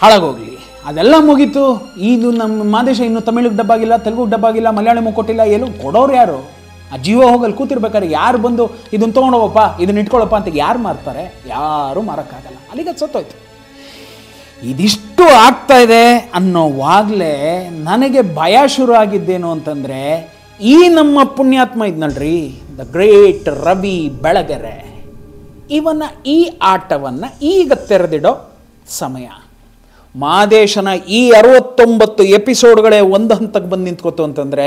ಹಾಳಾಗೋಗ್ಲಿ, ಅದೆಲ್ಲ ಮುಗೀತು. ಇದು ನಮ್ಮ ಮಾದೇಶ ಇನ್ನು ತಮಿಳಿಗೆ ಡಬ್ಬಾಗಿಲ್ಲ, ತೆಲುಗುಗೆ ಡಬ್ಬಾಗಿಲ್ಲ, ಮಲಯಾಳಮು ಕೊಟ್ಟಿಲ್ಲ, ಎಲ್ಲೂ ಕೊಡೋರು ಯಾರು? ಆ ಜೀವ ಹೋಗಲ್ಲಿ ಕೂತಿರ್ಬೇಕಾದ್ರೆ ಯಾರು ಬಂದು ಇದನ್ನು ತೊಗೊಂಡೋಗಪ್ಪ ಇದನ್ನ ಇಟ್ಕೊಳ್ಳಪ್ಪ ಅಂತ ಯಾರು ಮಾರ್ತಾರೆ? ಯಾರೂ ಮಾರೋಕ್ಕಾಗಲ್ಲ. ಅಲ್ಲಿಗೆ ಅದು ಸತ್ತೋಯ್ತು. ಇದಿಷ್ಟು ಆಗ್ತಾ ಇದೆ ಅನ್ನೋವಾಗಲೇ ನನಗೆ ಭಯ ಶುರು ಆಗಿದ್ದೇನು ಅಂತಂದರೆ, ಈ ನಮ್ಮ ಪುಣ್ಯಾತ್ಮ ಇದ್ನಲ್ರಿ, ದ ಗ್ರೇಟ್ ರವಿ ಬೆಳಗೆರೆ, ಇವನ ಈ ಆಟವನ್ನು ಈಗ ತೆರೆದಿಡೋ ಸಮಯ. ಮಾದೇಶನ ಈ 69 ಎಪಿಸೋಡ್ಗಳೇ ಒಂದು ಹಂತಕ್ಕೆ ಬಂದು ನಿಂತ್ಕೋತು ಅಂತಂದರೆ,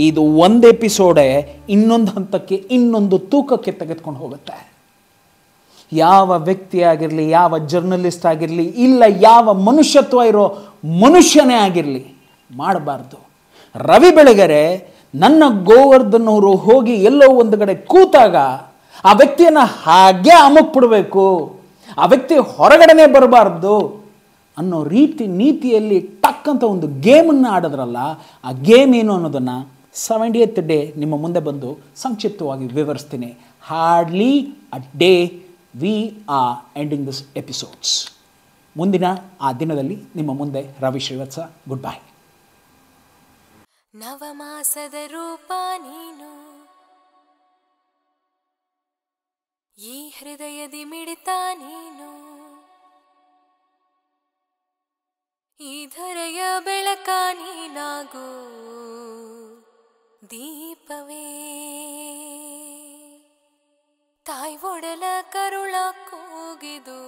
ಇದು ಒಂದು ಎಪಿಸೋಡೇ ಇನ್ನೊಂದು ಹಂತಕ್ಕೆ, ಇನ್ನೊಂದು ತೂಕಕ್ಕೆ ತೆಗೆದುಕೊಂಡು ಹೋಗುತ್ತೆ. ಯಾವ ವ್ಯಕ್ತಿ ಆಗಿರಲಿ, ಯಾವ ಜರ್ನಲಿಸ್ಟ್ ಆಗಿರಲಿ, ಇಲ್ಲ ಯಾವ ಮನುಷ್ಯತ್ವ ಇರೋ ಮನುಷ್ಯನೇ ಆಗಿರಲಿ, ಮಾಡಬಾರ್ದು. ರವಿ ಬೆಳಗೆರೆ ನನ್ನ ಗೋವರ್ಧನ್ ಅವರು ಹೋಗಿ ಎಲ್ಲೋ ಒಂದು ಕಡೆ ಕೂತಾಗ ಆ ವ್ಯಕ್ತಿಯನ್ನು ಹಾಗೆ ಅಮುಕ್ಬಿಡ್ಬೇಕು, ಆ ವ್ಯಕ್ತಿ ಹೊರಗಡೆನೇ ಬರಬಾರ್ದು ಅನ್ನೋ ನೀತಿಯಲ್ಲಿ ಟಕ್ಕಂತ ಒಂದು ಗೇಮನ್ನು ಆಡಿದ್ರಲ್ಲ, ಆ ಗೇಮ್ ಏನು ಅನ್ನೋದನ್ನು 70th ಡೇ ನಿಮ್ಮ ಮುಂದೆ ಬಂದು ಸಂಕ್ಷಿಪ್ತವಾಗಿ ವಿವರಿಸ್ತೀನಿ. Hardly a day we are ending this episodes. ಮುಂದಿನ ಆ ದಿನದಲ್ಲಿ ನಿಮ್ಮ ಮುಂದೆ ರವಿ ಶ್ರೀವತ್ಸ. Good bye. ನವಮಾಸದ ರೂಪ ನೀನು, ಈ ಹೃದಯದಿ ಮಿಡಿತ ನೀನು, ಈ ಧರೆಯ ಬೆಳಕ ನೀನಾಗು ದೀಪವೇ, ತಾಯಿ ಒಡಲ ಕರುಳ ಕೂಗಿದು